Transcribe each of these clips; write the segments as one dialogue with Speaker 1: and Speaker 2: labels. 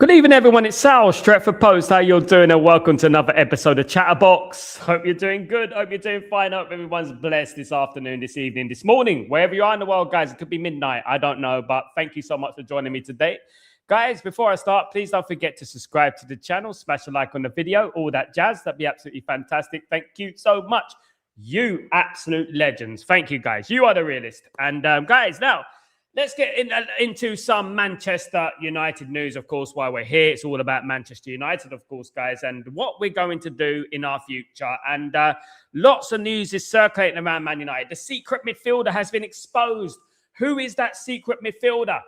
Speaker 1: Good evening, everyone. It's Sal, Stretford Post. How you doing? And welcome to another episode of Chatterbox. Hope you're doing good. Hope you're doing fine. Hope everyone's blessed this afternoon, this evening, this morning, wherever you are in the world, guys. It could be midnight. I don't know, but thank you so much for joining me today. Guys, before I start, please don't forget to subscribe to the channel, smash a like on the video, all that jazz. That'd be absolutely fantastic. Thank you so much. You absolute legends. Thank you, guys. You are the realist. And guys, now, let's get into some Manchester United news, of course, while we're here. It's all about Manchester United, of course, guys, and what we're going to do in our future. And lots of news is circulating around Man United. The secret midfielder has been exposed. Who is that secret midfielder?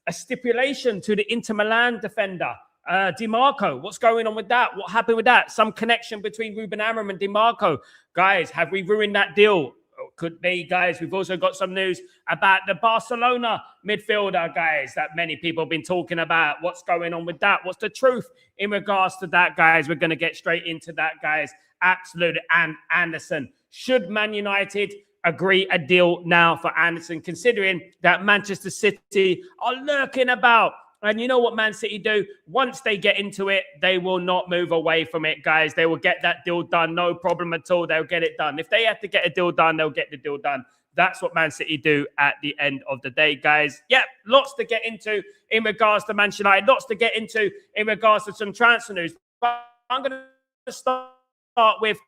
Speaker 1: A stipulation to the Inter Milan defender, DiMarco. What's going on with that? What happened with that? Some connection between Ruben Amorim and DiMarco. Guys, have we ruined that deal? Could be, guys. We've also got some news about the Barcelona midfielder, guys, that many people have been talking about. What's going on with that? What's the truth in regards to that, guys? We're going to get straight into that, guys. Absolutely. And Anderson. Should Man United agree a deal now for Anderson, considering that Manchester City are lurking about? And you know what Man City do? Once they get into it, they will not move away from it, guys. They will get that deal done. No problem at all. They'll get it done. If they have to get a deal done, they'll get the deal done. That's what Man City do at the end of the day, guys. Yep, lots to get into in regards to Manchester United. Lots to get into in regards to some transfer news. But I'm going to start with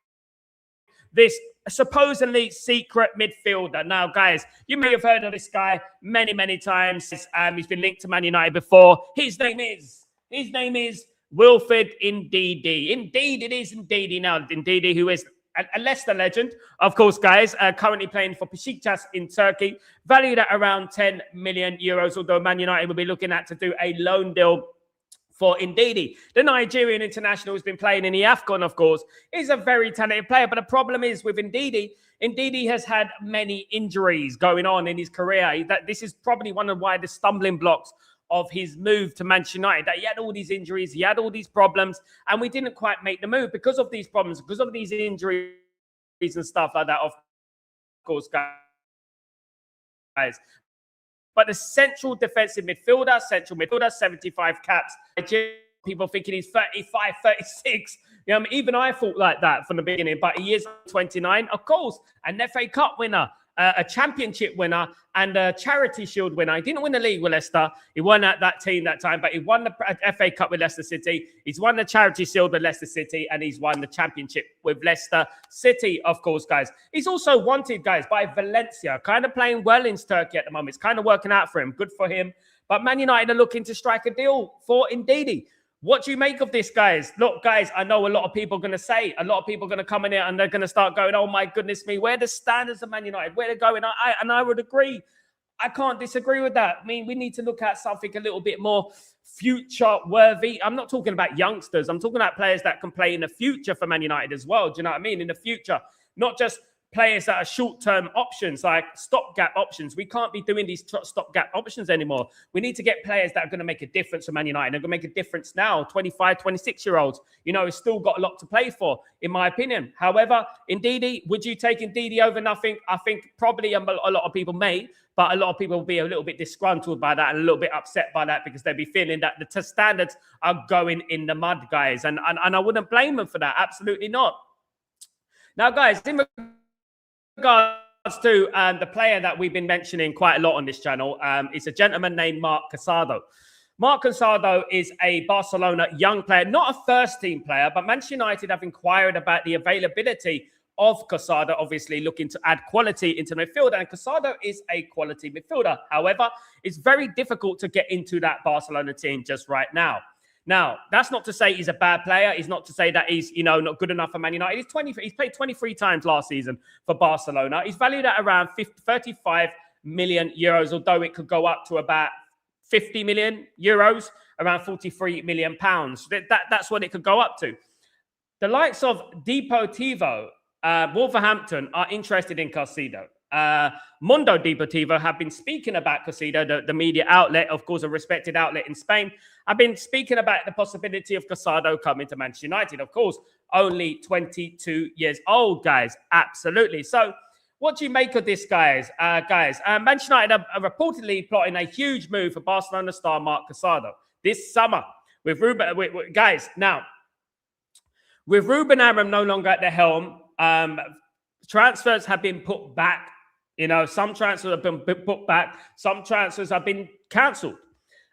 Speaker 1: this supposedly secret midfielder. Now, guys, you may have heard of this guy many times. He's been linked to Man United before. His name is Wilfred Ndidi. Indeed, it is Ndidi now. Ndidi, who is a Leicester legend, of course, guys, currently playing for Besiktas in Turkey, valued at around 10 million euros, although Man United will be looking at to do a loan deal for Ndidi. The Nigerian international has been playing in the AFCON, of course. He's a very talented player, but the problem is with Ndidi has had many injuries going on in his career. This is probably one of the stumbling blocks of his move to Manchester United, that he had all these injuries, he had all these problems, and we didn't quite make the move because of these problems, because of these injuries and stuff like that, of course, guys. But the central defensive midfielder, 75 caps. People thinking he's 35, 36. You know, even I thought like that from the beginning, but he is 29, of course. An FA Cup winner, a championship winner, and a Charity Shield winner. He didn't win the league with Leicester. He won at that team that time, but he won the FA Cup with Leicester City. He's won the Charity Shield with Leicester City, and he's won the championship with Leicester City, of course, guys. He's also wanted, guys, by Valencia, kind of playing well in Turkey at the moment. It's kind of working out for him. Good for him. But Man United are looking to strike a deal for Ndidi. What do you make of this, guys? Look, guys, I know a lot of people are going to say, a lot of people are going to come in here and they're going to start going, oh, my goodness me, where are the standards of Man United? Where they're going? I would agree. I can't disagree with that. I mean, we need to look at something a little bit more future-worthy. I'm not talking about youngsters. I'm talking about players that can play in the future for Man United as well. Do you know what I mean? In the future, not just players that are short-term options, like stopgap options. We can't be doing these stopgap options anymore. We need to get players that are going to make a difference for Man United. They're going to make a difference now. 25, 26-year-olds, you know, it's still got a lot to play for, in my opinion. However, Ndidi, would you take Ndidi over nothing? I think probably a lot of people may, but a lot of people will be a little bit disgruntled by that and a little bit upset by that because they'll be feeling that the standards are going in the mud, guys. And I wouldn't blame them for that. Absolutely not. Now, guys, in regards to the player that we've been mentioning quite a lot on this channel, it's a gentleman named Marc Casado. Marc Casado is a Barcelona young player, not a first-team player, but Manchester United have inquired about the availability of Casado, obviously looking to add quality into the midfield, and Casado is a quality midfielder. However, it's very difficult to get into that Barcelona team just right now. Now, that's not to say he's a bad player. It's not to say that he's, not good enough for Man United. He's played 23 times last season for Barcelona. He's valued at around 35 million euros, although it could go up to about 50 million euros, around 43 million pounds. That's what it could go up to. The likes of Deportivo, Wolverhampton are interested in Casado. Mundo Deportivo have been speaking about Casado, the media outlet, of course, a respected outlet in Spain. I've been speaking about the possibility of Casado coming to Manchester United. Of course, only 22 years old, guys. Absolutely. So what do you make of this, guys? Manchester United are reportedly plotting a huge move for Barcelona star Marc Casado this summer. with Ruben, guys. Now, with Ruben Amorim no longer at the helm, transfers have been put back. You know, some transfers have been put back. Some transfers have been cancelled.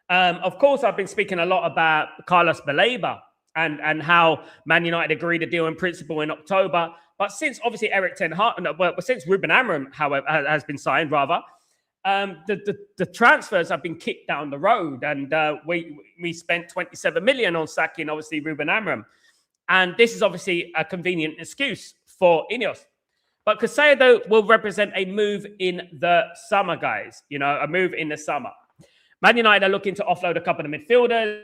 Speaker 1: Of course, I've been speaking a lot about Carlos Baleba and how Man United agreed a deal in principle in October. But since obviously Eric Ten Hag, since Ruben Amorim, however, has been signed, rather, the transfers have been kicked down the road, and we spent 27 million on sacking obviously Ruben Amorim, and this is obviously a convenient excuse for Ineos. But Caicedo will represent a move in the summer, guys. You know, a move in the summer. Man United are looking to offload a couple of midfielders.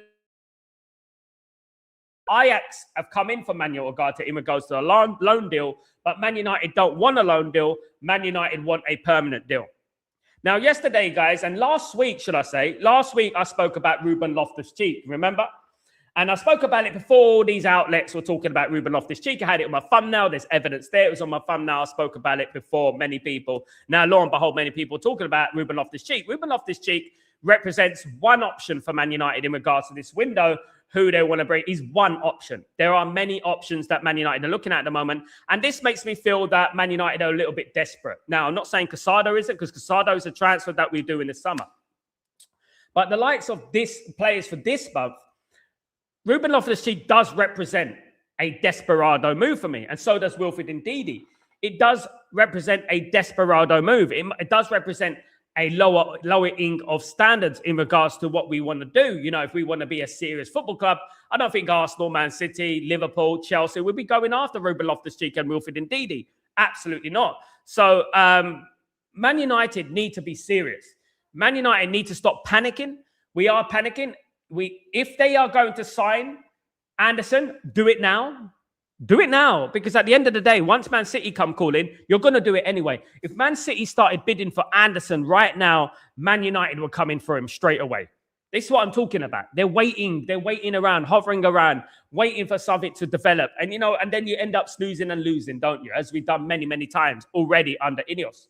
Speaker 1: Ajax have come in for Manuel Ugarte in regards to a loan deal, but Man United don't want a loan deal. Man United want a permanent deal. Now, yesterday, guys, and last week, should I say, last week I spoke about Ruben Loftus-Cheek, remember? And I spoke about it before all these outlets were talking about Ruben Loftus-Cheek. I had it on my thumbnail. There's evidence there. It was on my thumbnail. I spoke about it before many people. Now, lo and behold, many people talking about Ruben Loftus-Cheek. Ruben Loftus-Cheek represents one option for Man United in regards to this window, who they want to bring. Is one option. There are many options that Man United are looking at the moment. And this makes me feel that Man United are a little bit desperate. Now, I'm not saying Caicedo isn't, because Caicedo is a transfer that we do in the summer. But the likes of this players for this month, Ruben Loftus-Cheek does represent a desperado move for me, and so does Wilfred Ndidi. It does represent a desperado move. It does represent a lowering of standards in regards to what we want to do. You know, if we want to be a serious football club, I don't think Arsenal, Man City, Liverpool, Chelsea would be going after Ruben Loftus-Cheek and Wilfred Ndidi. Absolutely not. So Man United need to be serious. Man United need to stop panicking. We are panicking. If they are going to sign Anderson, do it now. Do it now, because at the end of the day, once Man City come calling, you're going to do it anyway. If Man City started bidding for Anderson right now, Man United will come in for him straight away. This is what I'm talking about. They're waiting around, hovering around, waiting for something to develop. And, you know, and then you end up snoozing and losing, don't you? As we've done many, many times already under Ineos.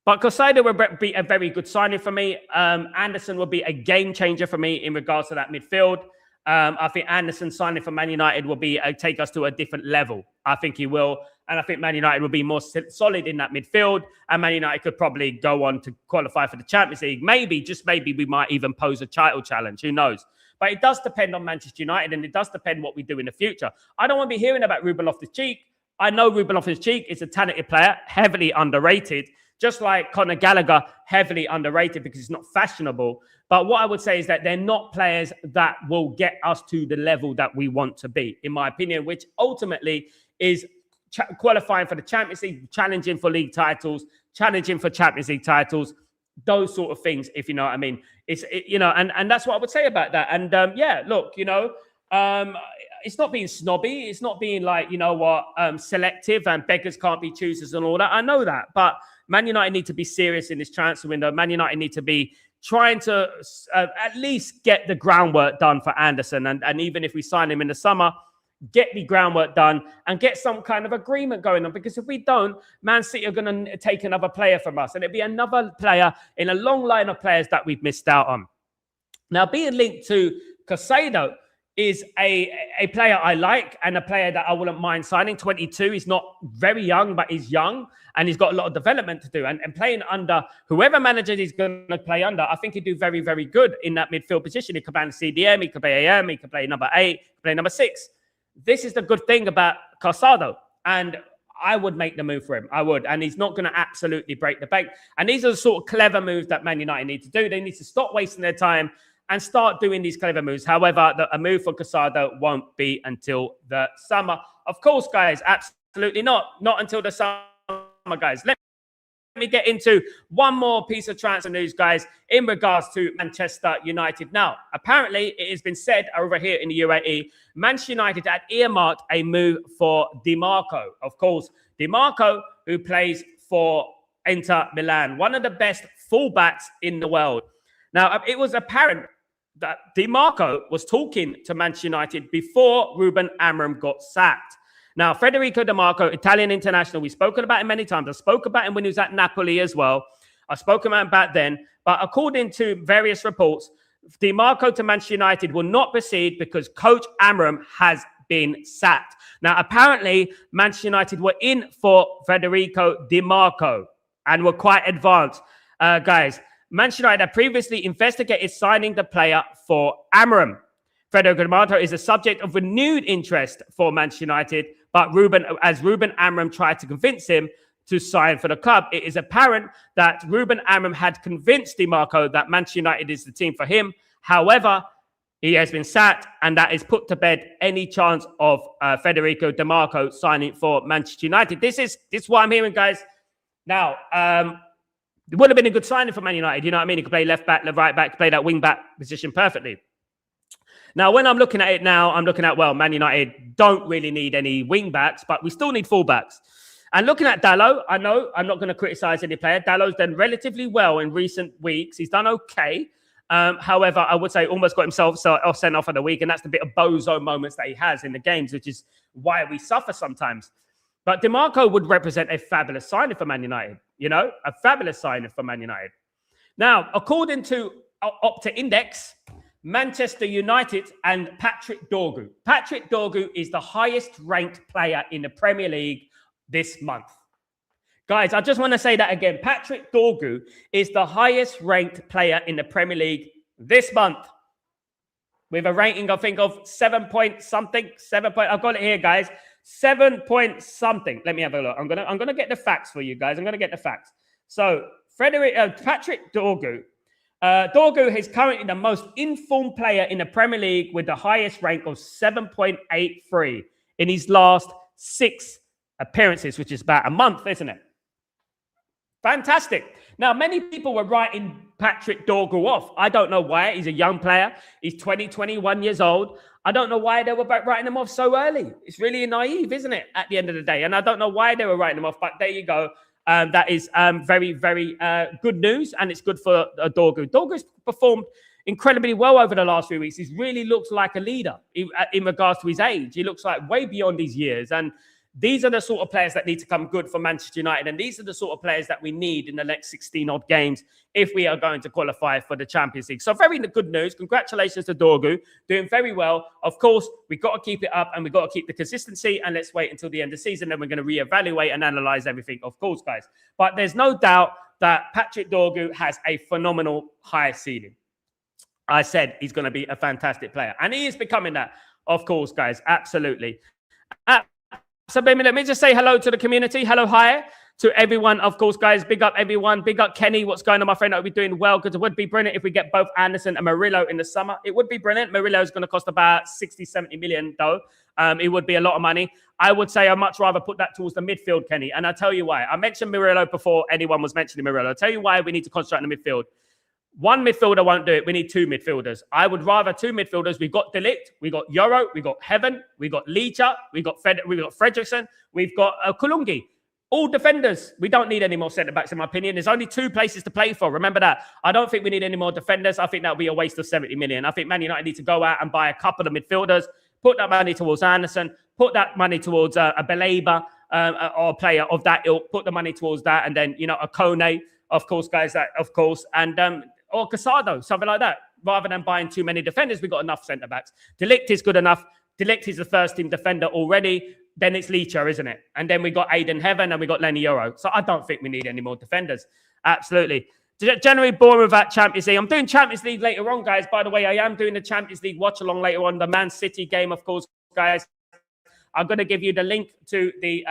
Speaker 1: But Caicedo will be a very good signing for me. Anderson will be a game changer for me in regards to that midfield. I think Anderson signing for Man United will be take us to a different level. I think he will. And I think Man United will be more solid in that midfield. And Man United could probably go on to qualify for the Champions League. Maybe, just maybe, we might even pose a title challenge. Who knows? But it does depend on Manchester United, and it does depend what we do in the future. I don't want to be hearing about Ruben Loftus-Cheek. I know Ruben Loftus-Cheek is a talented player, heavily underrated. Just like Conor Gallagher, heavily underrated because it's not fashionable. But what I would say is that they're not players that will get us to the level that we want to be, in my opinion, which ultimately is qualifying for the Champions League, challenging for league titles, challenging for Champions League titles, those sort of things, if you know what I mean. And that's what I would say about that. And look, it's not being snobby. It's not being like, selective and beggars can't be choosers and all that. I know that. But Man United need to be serious in this transfer window. Man United need to be trying to at least get the groundwork done for Anderson. And even if we sign him in the summer, get the groundwork done and get some kind of agreement going on. Because if we don't, Man City are going to take another player from us. And it'll be another player in a long line of players that we've missed out on. Now, being linked to Caicedo is a player I like and a player that I wouldn't mind signing. 22, he's not very young, but he's young and he's got a lot of development to do. And playing under whoever manager he's going to play under, I think he'd do very, very good in that midfield position. He could play in CDM, he could play AM, he could play number 8, he could play number 6. This is the good thing about Caicedo. And I would make the move for him. I would. And he's not going to absolutely break the bank. And these are the sort of clever moves that Man United need to do. They need to stop wasting their time and start doing these clever moves. However, a move for Caicedo won't be until the summer. Of course, guys, absolutely not. Not until the summer, guys. Let me get into one more piece of transfer news, guys, in regards to Manchester United. Now, apparently, it has been said over here in the UAE, Manchester United had earmarked a move for Di Marco. Of course, Di Marco, who plays for Inter Milan, one of the best fullbacks in the world. Now, it was apparent that Di Marco was talking to Manchester United before Ruben Amorim got sacked. Now, Federico Di Marco, Italian international, we've spoken about him many times. I spoke about him when he was at Napoli as well. I spoke about him back then. But according to various reports, DiMarco to Manchester United will not proceed because Coach Amram has been sacked. Now, apparently, Manchester United were in for Federico DiMarco and were quite advanced. Guys, Manchester United had previously investigated signing the player for Amram. Federico DiMarco is a subject of renewed interest for Manchester United, but Ruben Amram tried to convince him to sign for the club. It is apparent that Ruben Amram had convinced DiMarco that Manchester United is the team for him. However, he has been sacked, and that is put to bed any chance of Federico DiMarco signing for Manchester United. This is what I'm hearing, guys. Now, it would have been a good signing for Man United. You know what I mean? He could play left back, left right back, play that wing back position perfectly. Now, when I'm looking at it now, I'm looking at, well, Man United don't really need any wing backs, but we still need fullbacks. And looking at Dalot, I know I'm not going to criticize any player. Dalot's done relatively well in recent weeks. He's done okay. However, I would say almost got himself sent off of the week, and that's the bit of bozo moments that he has in the games, which is why we suffer sometimes. But DiMarco would represent a fabulous signing for Man United, you know, a fabulous signing for Man United. Now, according to Opta Index, Manchester United and Patrick Dorgu. Patrick Dorgu is the highest ranked player in the Premier League this month. Guys, I just want to say that again. Patrick Dorgu is the highest ranked player in the Premier League this month, with a rating, I think, of 7 point something. I've got it here, guys. 7 point something. Let me have a look. I'm gonna get the facts for you guys. I'm gonna get the facts. So, Patrick Dorgu. Dorgu is currently the most informed player in the Premier League with the highest rank of 7.83 in his last 6 appearances, which is about a month, isn't it? Fantastic. Now, many people were writing Patrick Dorgu off. I don't know why. He's a young player. He's 21 years old. I don't know why they were writing him off so early. It's really naive, isn't it, at the end of the day? And I don't know why they were writing him off, but there you go. That is very, very good news, and it's good for Dorgu. Dorgu's performed incredibly well over the last few weeks. He really looks like a leader in regards to his age. He looks like way beyond his years, and these are the sort of players that need to come good for Manchester United, and these are the sort of players that we need in the next 16-odd games if we are going to qualify for the Champions League. So very good news. Congratulations to Dorgu. Doing very well. Of course, we've got to keep it up, and we've got to keep the consistency, and let's wait until the end of the season, then we're going to reevaluate and analyse everything, of course, guys. But there's no doubt that Patrick Dorgu has a phenomenal high ceiling. I said he's going to be a fantastic player, and he is becoming that, of course, guys. Absolutely. So, baby, let me just say hello to the community. Hello, hi to everyone. Of course, guys, big up everyone. Big up Kenny. What's going on, my friend? I hope you're doing well, because it would be brilliant if we get both Anderson and Murillo in the summer. It would be brilliant. Murillo is going to cost about 60, 70 million, though. It would be a lot of money. I would say I'd much rather put that towards the midfield, Kenny. And I'll tell you why. I mentioned Murillo before anyone was mentioning Murillo. I'll tell you why we need to concentrate on the midfield. One midfielder won't do it. We need 2 midfielders. I would rather 2 midfielders. We've got De Ligt, we've got Yoro, we've got Heaven, we've got Licha, we've got Fredrickson, we've got Kulungi. All defenders. We don't need any more centre-backs, in my opinion. There's only 2 places to play for. Remember that. I don't think we need any more defenders. I think that would be a waste of 70 million. I think Man United need to go out and buy a couple of midfielders, put that money towards Anderson, put that money towards a Belaba or a player of that ilk, put the money towards that, and then, you know, a Kone, of course, guys, that, of course, and or Casado, something like that. Rather than buying too many defenders, we've got enough centre-backs. De Ligt is good enough. De Ligt is the first-team defender already. Then it's Licha, isn't it? And then we got Aiden Heaven and we got Lenny Yoro. So I don't think we need any more defenders. Absolutely. January Bournemouth at Champions League. I'm doing Champions League later on, guys. By the way, I am doing the Champions League watch-along later on. The Man City game, of course, guys. I'm going to give you the link to the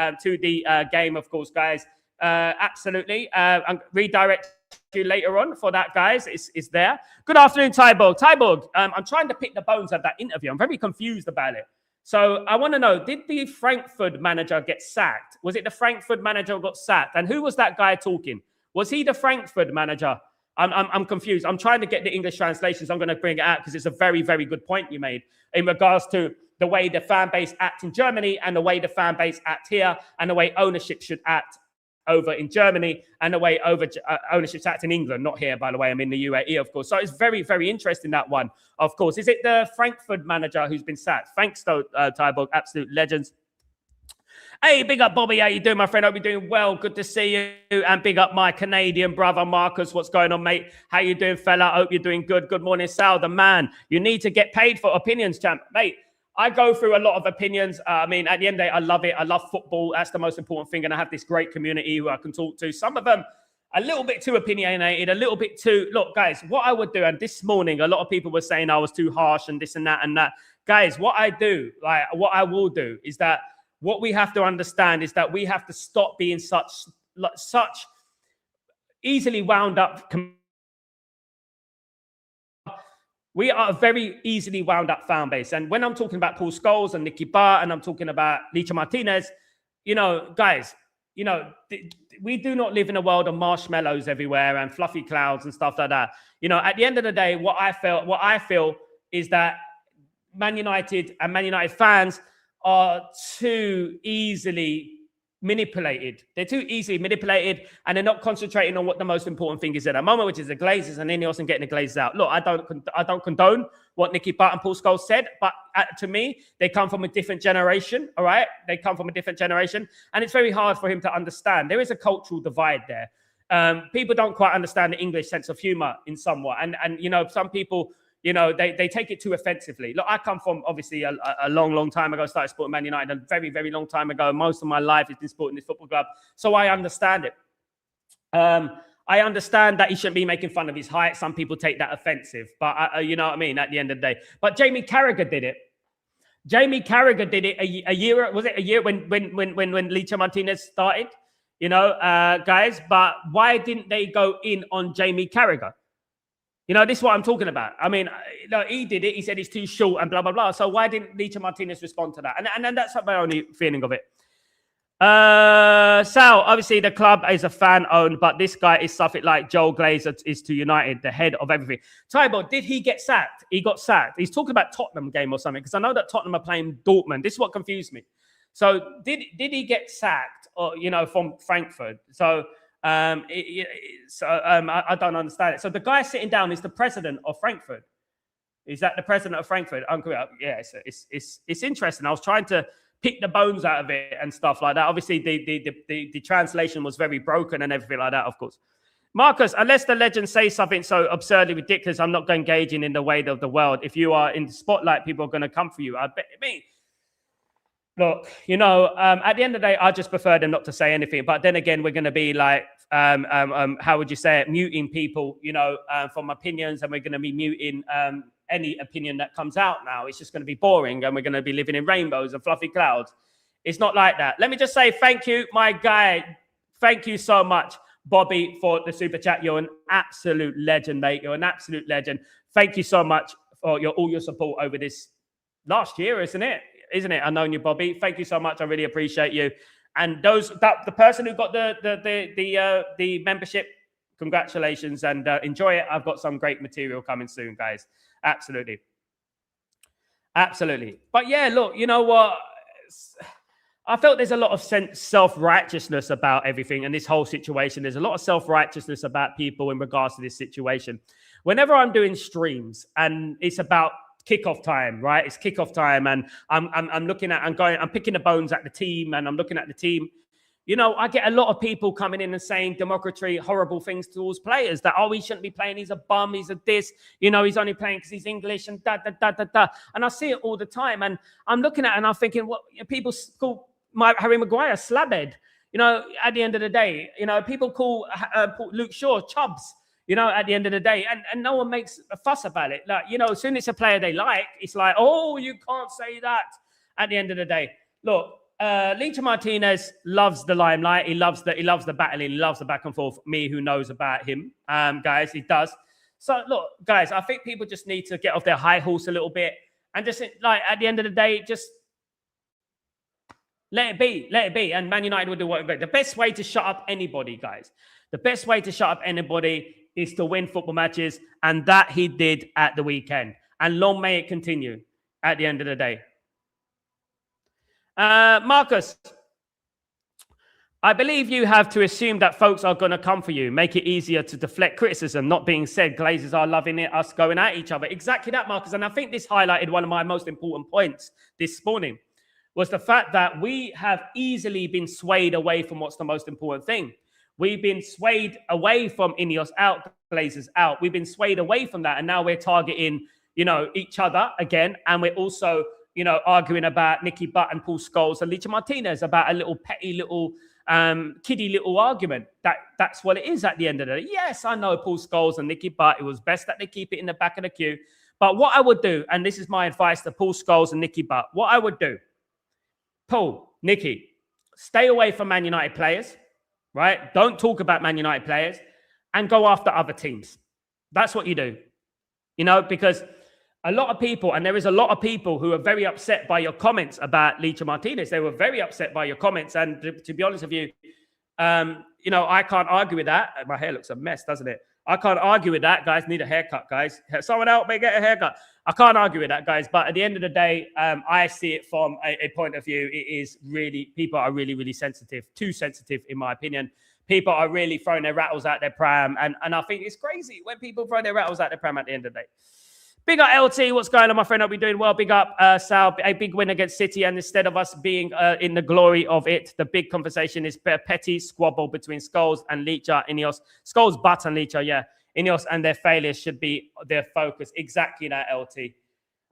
Speaker 1: game, of course, guys. Absolutely. I'm redirect you later on for that, guys. It's there. Good afternoon, Tyborg. Tyborg, I'm trying to pick the bones of that interview. I'm very confused about it. So I want to know, did the Frankfurt manager get sacked? Was it the Frankfurt manager who got sacked? And who was that guy talking? Was he the Frankfurt manager? I'm confused. I'm trying to get the English translations. I'm going to bring it out because it's a very, very good point you made in regards to the way the fan base act in Germany and the way the fan base act here and the way ownership should act over in Germany and the way ownership's act in England, not here, by the way. I'm in the UAE, of course. So it's very, very interesting, that one, of course. Is it the Frankfurt manager who's been sacked? Thanks, though, Tyborg. Absolute legends. Hey, big up, Bobby. How you doing, my friend? Hope you're doing well. Good to see you. And big up my Canadian brother, Marcus. What's going on, mate? How you doing, fella? Hope you're doing good. Good morning, Sal, the man. You need to get paid for opinions, champ. Mate, I go through a lot of opinions. I mean, at the end of the day, I love it. I love football. That's the most important thing. And I have this great community who I can talk to. Some of them a little bit too opinionated, a little bit too... Look, guys, what I would do, and this morning, a lot of people were saying I was too harsh and this and that and that. Guys, what I do, like what I will do is that what we have to understand is that we have to stop being such easily wound up. We are a very easily wound up fan base. And when I'm talking about Paul Scholes and Nicky Butt and I'm talking about Licha Martinez, you know, guys, you know, we do not live in a world of marshmallows everywhere and fluffy clouds and stuff like that. You know, at the end of the day, what I feel is that Man United and Man United fans are too easily manipulated. They're too easily manipulated and they're not concentrating on what the most important thing is at the moment, which is the Glazers and Ineos and getting the Glazers out. Look, I don't condone what Nicky Butt and Paul Scholes said, but to me, they come from a different generation, all right? They come from a different generation and it's very hard for him to understand. There is a cultural divide there. People don't quite understand the English sense of humor in somewhat. And you know, some people... You know, they take it too offensively. Look, I come from, obviously, a long time ago. I started supporting Man United a very, very long time ago. Most of my life has been supporting this football club. So I understand it. I understand that he shouldn't be making fun of his height. Some people take that offensive. But, you know what I mean, at the end of the day. But Jamie Carragher did it. Jamie Carragher did it a year. Was it a year when Licha Martinez started? You know, guys. But why didn't they go in on Jamie Carragher? You know, this is what I'm talking about. I mean, no, he did it. He said he's too short and blah, blah, blah. So why didn't Licha Martinez respond to that? And that's my only feeling of it. Sal, obviously the club is a fan-owned, but this guy is something like Joel Glazer is to United, the head of everything. Tybo, did he get sacked? He got sacked. He's talking about Tottenham game or something, because I know that Tottenham are playing Dortmund. This is what confused me. So did he get sacked, or, you know, from Frankfurt? So... I don't understand it. So the guy sitting down is the president of Frankfurt. Is that the president of Frankfurt? Yeah, it's interesting. I was trying to pick the bones out of it and stuff like that. Obviously, the translation was very broken and everything like that, of course. Marcus, unless the legends say something so absurdly ridiculous, I'm not engaging in the way of the world. If you are in the spotlight, people are going to come for you. I mean, look, you know, at the end of the day, I just prefer them not to say anything. But then again, we're going to be like, how would you say it, muting people, you know, from opinions, and we're going to be muting any opinion that comes out now. It's just going to be boring, and we're going to be living in rainbows and fluffy clouds. It's not like that. Let me just say thank you, my guy. Thank you so much, Bobby, for the super chat. You're an absolute legend, mate. You're an absolute legend. Thank you so much for all your support over this last year, isn't it? I've known you, Bobby. Thank you so much. I really appreciate you. And the person who got the membership, congratulations and enjoy it. I've got some great material coming soon, guys. Absolutely. But yeah, look, you know what? I felt there's a lot of self-righteousness about everything and this whole situation. There's a lot of self-righteousness about people in regards to this situation. Whenever I'm doing streams and it's about kickoff time, right? It's kickoff time, and I'm picking the bones at the team, and I'm looking at the team. You know, I get a lot of people coming in and saying derogatory, horrible things towards players. That, oh, he shouldn't be playing. He's a bum. He's a this. You know, he's only playing because he's English and da da da da da. And I see it all the time, and I'm looking at it and I'm thinking, what people call Harry Maguire slabhead. You know, at the end of the day, you know, people call Luke Shaw chubs. You know, at the end of the day, and no one makes a fuss about it. Like, you know, as soon as it's a player they like, it's like, oh, you can't say that. At the end of the day, look, Licha Martinez loves the limelight. He loves the battling. He loves the back and forth. Me, who knows about him, guys, he does. So, look, guys, I think people just need to get off their high horse a little bit and just, like, at the end of the day, just let it be. And Man United will do whatever. The best way to shut up anybody, guys, the best way to shut up anybody is to win football matches, and that he did at the weekend. And long may it continue at the end of the day. Marcus, I believe you have to assume that folks are going to come for you. Make it easier to deflect criticism. Not being said, Glazers are loving it, us going at each other. Exactly that, Marcus. And I think this highlighted one of my most important points this morning. was the fact that we have easily been swayed away from what's the most important thing. We've been swayed away from Ineos out, Glazers out. We've been swayed away from that. And now we're targeting, each other again. And we're also, arguing about Nicky Butt and Paul Scholes and Licha Martinez about a little petty little kiddie little argument. That's what it is at the end of the day. Yes, I know Paul Scholes and Nicky Butt. It was best that they keep it in the back of the queue. But what I would do, and this is my advice to Paul Scholes and Nicky Butt, what I would do, Paul, Nicky, stay away from Man United players, right? Don't talk about Man United players and go after other teams. That's what you do, because a lot of people, and there is a lot of people who are very upset by your comments about Licha Martinez. They were very upset by your comments. And to be honest with you, I can't argue with that. My hair looks a mess, doesn't it? I can't argue with that, guys. Need a haircut, guys. Someone help me get a haircut. I can't argue with that, guys. But at the end of the day, I see it from a point of view. It is really, people are really, really sensitive. Too sensitive, in my opinion. People are really throwing their rattles out their pram. And I think it's crazy when people throw their rattles out their pram at the end of the day. Big up LT, what's going on, my friend? Hope you're doing well. Big up Sal, a big win against City, and instead of us being in the glory of it, the big conversation is a petty squabble between Scholes and Licha, Ineos. Scholes, Butt and Licha, yeah. Ineos and their failures should be their focus. Exactly that, LT.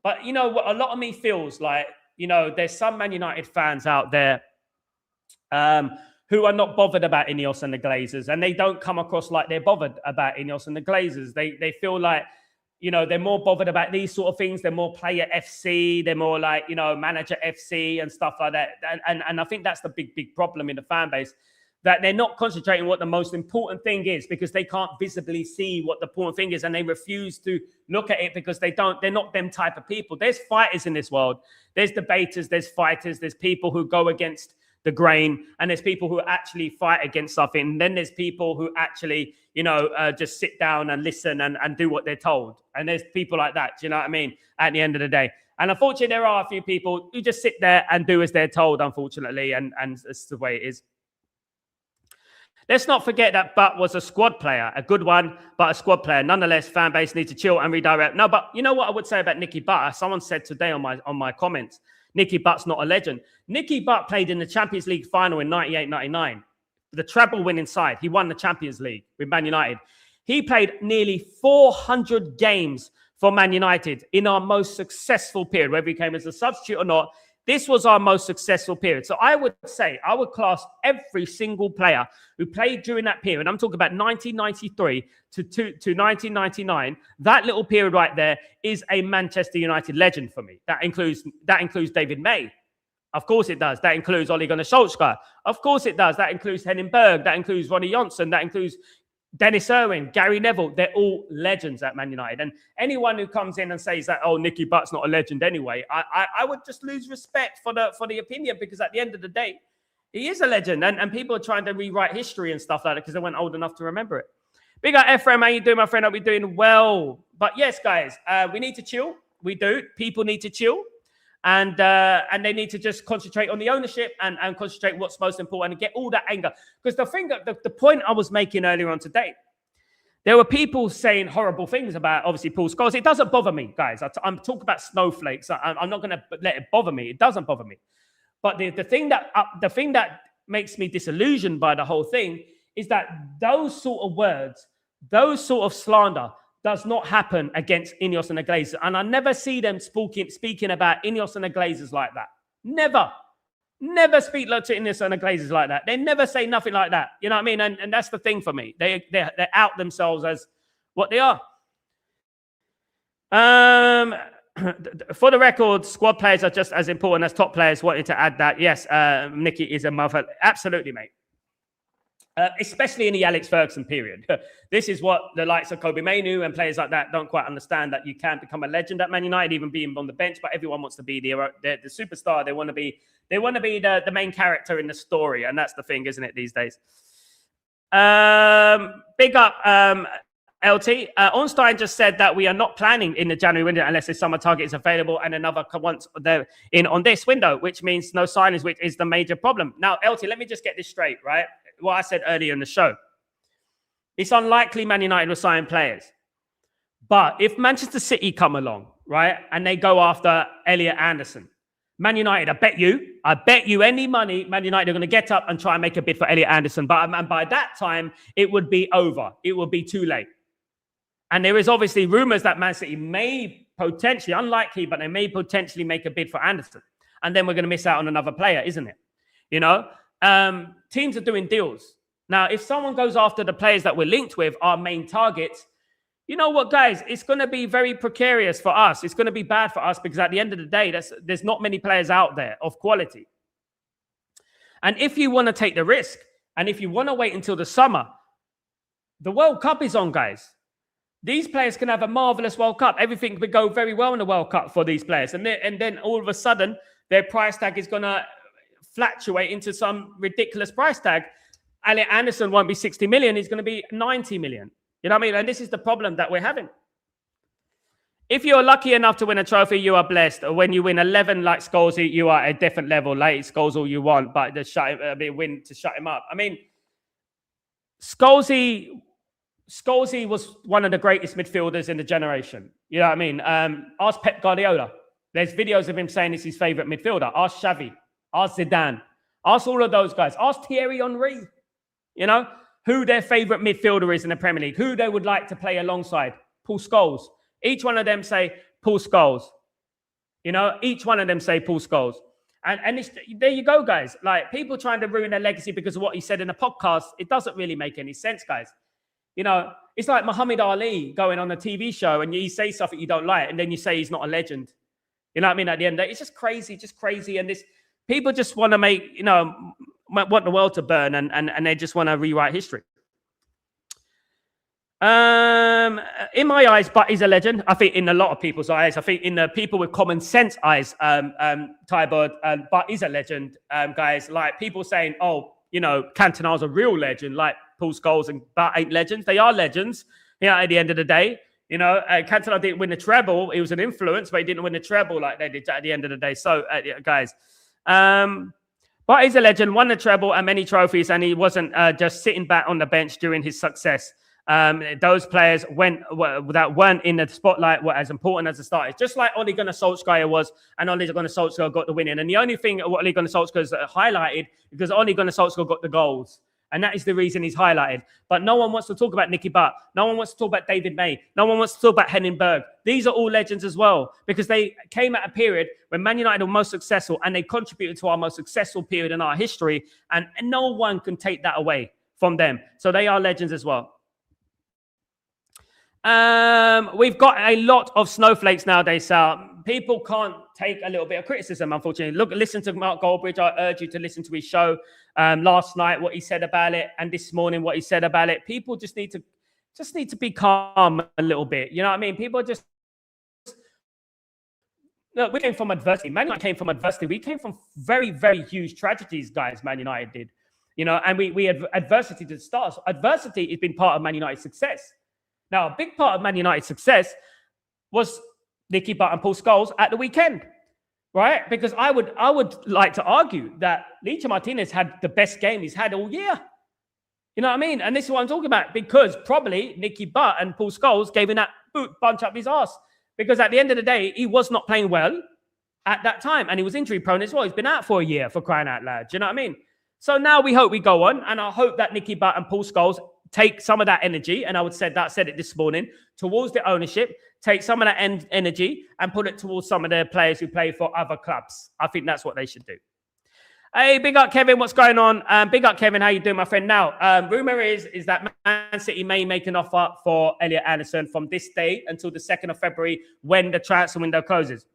Speaker 1: But what a lot of me feels like, there's some Man United fans out there who are not bothered about Ineos and the Glazers, and they don't come across like they're bothered about Ineos and the Glazers. They feel like, they're more bothered about these sort of things. They're more player FC. They're more like, manager FC and stuff like that. And I think that's the big problem in the fan base, that they're not concentrating what the most important thing is, because they can't visibly see what the important thing is. And they refuse to look at it because they're not them type of people. There's fighters in this world. There's debaters. There's fighters. There's people who go against the grain, and there's people who actually fight against something. And then there's people who actually, just sit down and listen and do what they're told. And there's people like that, do you know what I mean? At the end of the day. And unfortunately, there are a few people who just sit there and do as they're told, unfortunately. And that's the way it is. Let's not forget that Butt was a squad player, a good one, but a squad player. Nonetheless, fan base needs to chill and redirect. No, but you know what I would say about Nicky Butt? Someone said today on my comments, Nicky Butt's not a legend. Nicky Butt played in the Champions League final in 98-99. The treble winning side. He won the Champions League with Man United. He played nearly 400 games for Man United in our most successful period, whether he came as a substitute or not. This was our most successful period. So I would say, I would class every single player who played during that period. I'm talking about 1993 to 1999. That little period right there is a Manchester United legend for me. That includes David May. Of course it does. That includes Ole Gunnar Solskjaer. Of course it does. That includes Henning Berg. That includes Ronnie Johnson. That includes Dennis Irwin, Gary Neville. They're all legends at Man United. And anyone who comes in and says that, oh, Nicky Butt's not a legend anyway, I would just lose respect for the opinion, because at the end of the day, he is a legend. And people are trying to rewrite history and stuff like that because they weren't old enough to remember it. Big up Ephraim, how you doing, my friend? Hope you're doing well. But yes, guys, we need to chill. We do. People need to chill. And they need to just concentrate on the ownership and concentrate what's most important and get all that anger. Because the point I was making earlier on today, there were people saying horrible things about, obviously, Paul Scholes. It doesn't bother me, guys. I'm talking about snowflakes. I'm not going to let it bother me. It doesn't bother me. But the thing that makes me disillusioned by the whole thing is that those sort of words, those sort of slander, does not happen against Ineos and the Glazers. And I never see them speaking about Ineos and the Glazers like that. Never. Never speak to Ineos and the Glazers like that. They never say nothing like that. You know what I mean? And that's the thing for me. They out themselves as what they are. For the record, squad players are just as important as top players. Wanted to add that. Yes, Nicky is a mother. Absolutely, mate. Especially in the Alex Ferguson period. This is what the likes of Kobe Mainu and players like that don't quite understand, that you can become a legend at Man United, even being on the bench, but everyone wants to be the superstar. They want to be the main character in the story, and that's the thing, isn't it, these days? Big up LT. Ornstein just said that we are not planning in the January window unless a summer target is available and another once they're in on this window, which means no signings, which is the major problem. Now, LT, let me just get this straight, right? What I said earlier in the show. It's unlikely Man United will sign players. But if Manchester City come along, right, and they go after Elliot Anderson, Man United, I bet you any money, Man United are going to get up and try and make a bid for Elliot Anderson. But by that time, it would be over. It would be too late. And there is obviously rumours that Man City may potentially, unlikely, but they may potentially make a bid for Anderson. And then we're going to miss out on another player, isn't it? You know, teams are doing deals. Now, if someone goes after the players that we're linked with, our main targets, you know what, guys? It's going to be very precarious for us. It's going to be bad for us because at the end of the day, there's not many players out there of quality. And if you want to take the risk, and if you want to wait until the summer, the World Cup is on, guys. These players can have a marvelous World Cup. Everything would go very well in the World Cup for these players. And then all of a sudden, their price tag is going to fluctuate into some ridiculous price tag. Elliot Anderson won't be 60 million. He's going to be 90 million. You know what I mean? And this is the problem that we're having. If you're lucky enough to win a trophy, you are blessed. Or when you win 11 like Scholesy, you are at a different level. Like Scholes all you want, but to win to shut him up. I mean, Scholesy was one of the greatest midfielders in the generation. You know what I mean? Ask Pep Guardiola. There's videos of him saying it's his favourite midfielder. Ask Xavi. Ask Zidane. Ask all of those guys. Ask Thierry Henry. You know, who their favourite midfielder is in the Premier League, who they would like to play alongside. Paul Scholes. Each one of them say Paul Scholes. You know, each one of them say Paul Scholes. And there you go, guys. Like, people trying to ruin their legacy because of what he said in a podcast, it doesn't really make any sense, guys. You know, it's like Muhammad Ali going on a TV show and you say something you don't like and then you say he's not a legend. You know what I mean? At the end of the day, it's just crazy. And this people just want to make, you know, want the world to burn and they just want to rewrite history. In my eyes, but he's a legend. I think in a lot of people's eyes, I think in the people with common sense eyes, Tybert, but he's a legend, guys. Like people saying, oh, you know, Cantona's a real legend, like Paul Scholes and Butt ain't legends. They are legends. Yeah, at the end of the day, you know, Cantona didn't win the treble. He was an influence, but he didn't win the treble like they did at the end of the day. So, guys, but he's a legend, won the treble and many trophies, and he wasn't just sitting back on the bench during his success. Those players that weren't in the spotlight were as important as the starters, just like Ole Gunnar Solskjaer was, and Ole Gunnar Solskjaer got the winning. And the only thing what Ole Gunnar Solskjaer has highlighted because Ole Gunnar Solskjaer got the goals, and that is the reason he's highlighted. But no one wants to talk about Nicky Butt. No one wants to talk about David May. No one wants to talk about Henning Berg. These are all legends as well because they came at a period when Man United were most successful, and they contributed to our most successful period in our history, and no one can take that away from them. So they are legends as well. We've got a lot of snowflakes nowadays, Sal. People can't take a little bit of criticism, unfortunately. Listen to Mark Goldbridge. I urge you to listen to his show last night, what he said about it, and this morning, what he said about it. People just need to be calm a little bit. You know what I mean? People just look. We came from adversity. Man United came from adversity. We came from very, very huge tragedies, guys. Man United did, you know, and we had adversity to the start. So adversity has been part of Man United's success. Now, a big part of Man United's success was Nicky Butt and Paul Scholes at the weekend, right? Because I would like to argue that Licha Martinez had the best game he's had all year. You know what I mean? And this is what I'm talking about, because probably Nicky Butt and Paul Scholes gave him that boot bunch up his ass. Because at the end of the day, he was not playing well at that time, and he was injury prone as well. He's been out for a year, for crying out loud. Do you know what I mean? So now we hope we go on, and I hope that Nicky Butt and Paul Scholes take some of that energy, and I said it this morning, towards the ownership, take some of that energy and put it towards some of their players who play for other clubs. I think that's what they should do. Hey, big up, Kevin. What's going on? Big up, Kevin. How you doing, my friend? Now, rumor is that Man City may make an offer for Elliot Anderson from this day until the 2nd of February when the transfer window closes.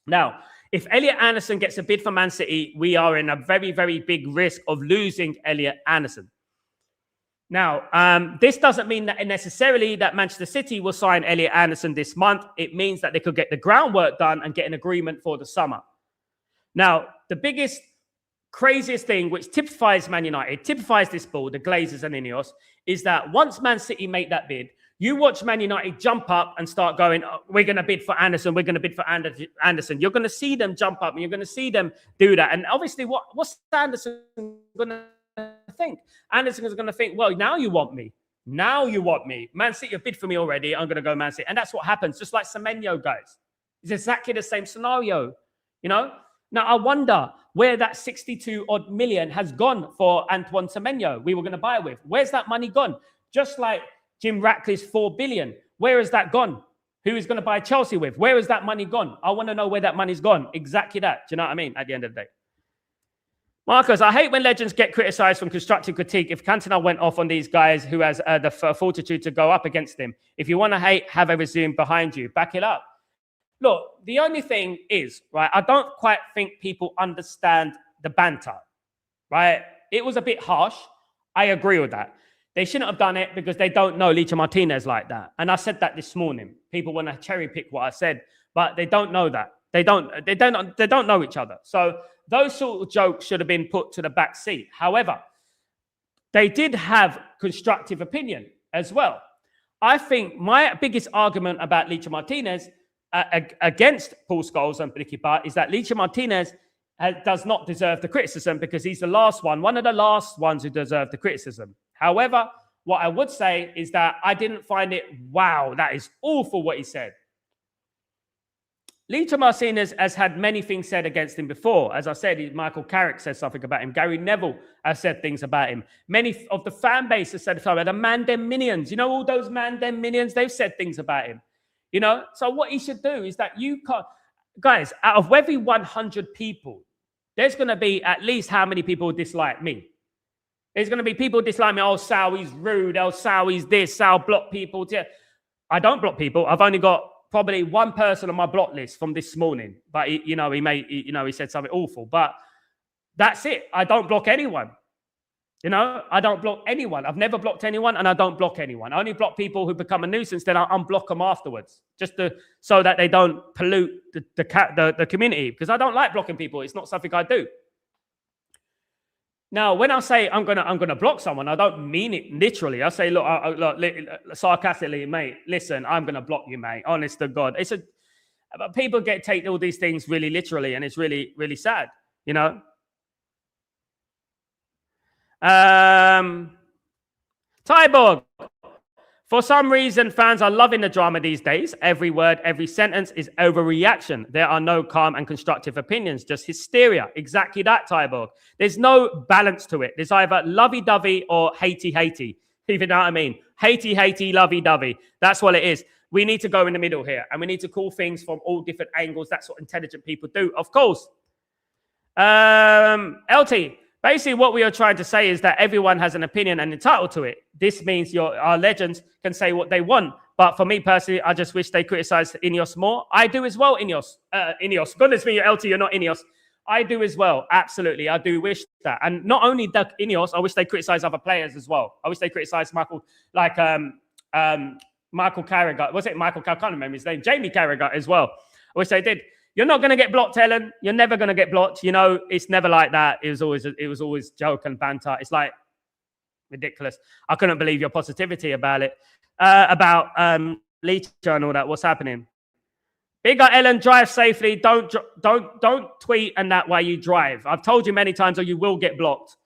Speaker 1: Now, if Elliot Anderson gets a bid for Man City, we are in a very, very big risk of losing Elliot Anderson. Now, this doesn't mean that necessarily that Manchester City will sign Elliot Anderson this month. It means that they could get the groundwork done and get an agreement for the summer. Now, the biggest, craziest thing which typifies Man United, typifies this ball, the Glazers and Ineos, is that once Man City make that bid, you watch Man United jump up and start going, oh, we're going to bid for Anderson, we're going to bid for Anderson. You're going to see them jump up and you're going to see them do that. And obviously, what's Anderson going to think? Anderson is going to think, well, now you want me. Now you want me. Man City have bid for me already. I'm going to go Man City. And that's what happens, just like Semenyo, guys. It's exactly the same scenario, you know? Now, I wonder where that 62 odd million has gone for Antoine Semenyo we were going to buy with. Where's that money gone? Just like Jim Ratcliffe's 4 billion. Where has that gone? Who is going to buy Chelsea with? Where has that money gone? I want to know where that money's gone. Exactly that. Do you know what I mean? At the end of the day. Marcus, I hate when legends get criticised from constructive critique. If Cantona went off on these guys who has the fortitude to go up against him, if you want to hate, have a resume behind you. Back it up. Look, the only thing is, right, I don't quite think people understand the banter, right? It was a bit harsh. I agree with that. They shouldn't have done it because they don't know Licha Martinez like that. And I said that this morning. People want to cherry pick what I said, but they don't know that. They don't know each other. So those sort of jokes should have been put to the back seat. However, they did have constructive opinion as well. I think my biggest argument about Licha Martinez against Paul Scholes and Nicky Butt is that Licha Martinez does not deserve the criticism because he's the last one of the last ones who deserve the criticism. However, what I would say is that I didn't find it, wow, that is awful what he said. Licha Martinez has had many things said against him before. As I said, Michael Carrick said something about him. Gary Neville has said things about him. Many of the fan base has said something about the Mandem Minions. You know, all those Mandem Minions, they've said things about him. You know, so what he should do is that you can't, guys, out of every 100 people, there's going to be at least how many people dislike me? There's going to be people dislike me. Oh, Sal, he's rude. Oh, Sal, he's this. Sal, block people. I don't block people. I've only got probably one person on my block list from this morning. But, he said something awful. But that's it. I don't block anyone. You know, I don't block anyone. I've never blocked anyone, and I don't block anyone. I only block people who become a nuisance. Then I unblock them afterwards, so that they don't pollute the community. Because I don't like blocking people. It's not something I do. Now, when I say I'm gonna block someone, I don't mean it literally. I say, look, sarcastically, mate. Listen, I'm gonna block you, mate. Honest to God, but people take all these things really literally, and it's really, really sad. You know. Tyborg. For some reason, fans are loving the drama these days. Every word, every sentence is overreaction. There are no calm and constructive opinions, just hysteria. Exactly that, Tyborg. There's no balance to it. There's either lovey-dovey or hatey-hatey. If you know what I mean. Hatey-hatey, lovey-dovey. That's what it is. We need to go in the middle here, and we need to call things from all different angles. That's what intelligent people do, of course. LT. Basically, what we are trying to say is that everyone has an opinion and entitled to it. This means our legends can say what they want. But for me personally, I just wish they criticized Ineos more. I do as well, Ineos. Goodness me, LT, you're not Ineos. I do as well. Absolutely. I do wish that. And not only the Ineos, I wish they criticize other players as well. I wish they criticize Michael Carragher. Was it Michael Carragher? I can't remember his name. Jamie Carragher as well. I wish they did. You're not going to get blocked, Ellen. You're never going to get blocked. You know, it's never like that. It was always joke and banter. It's like ridiculous. I couldn't believe your positivity about it, about Leach and all that. What's happening? Bigger Ellen, drive safely. Don't tweet and that way you drive. I've told you many times, or you will get blocked.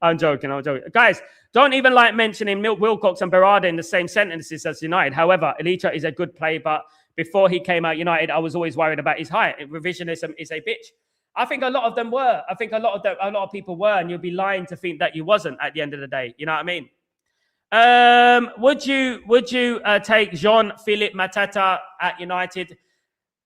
Speaker 1: I'm joking. Guys, don't even like mentioning Wilcox and Berardi in the same sentences as United. However, Elita is a good player, but before he came out United, I was always worried about his height. Revisionism is a bitch. I think a lot of them were. I think a lot of people were, and you'd be lying to think that you wasn't at the end of the day. You know what I mean? Would you take Jean-Philippe Mateta at United?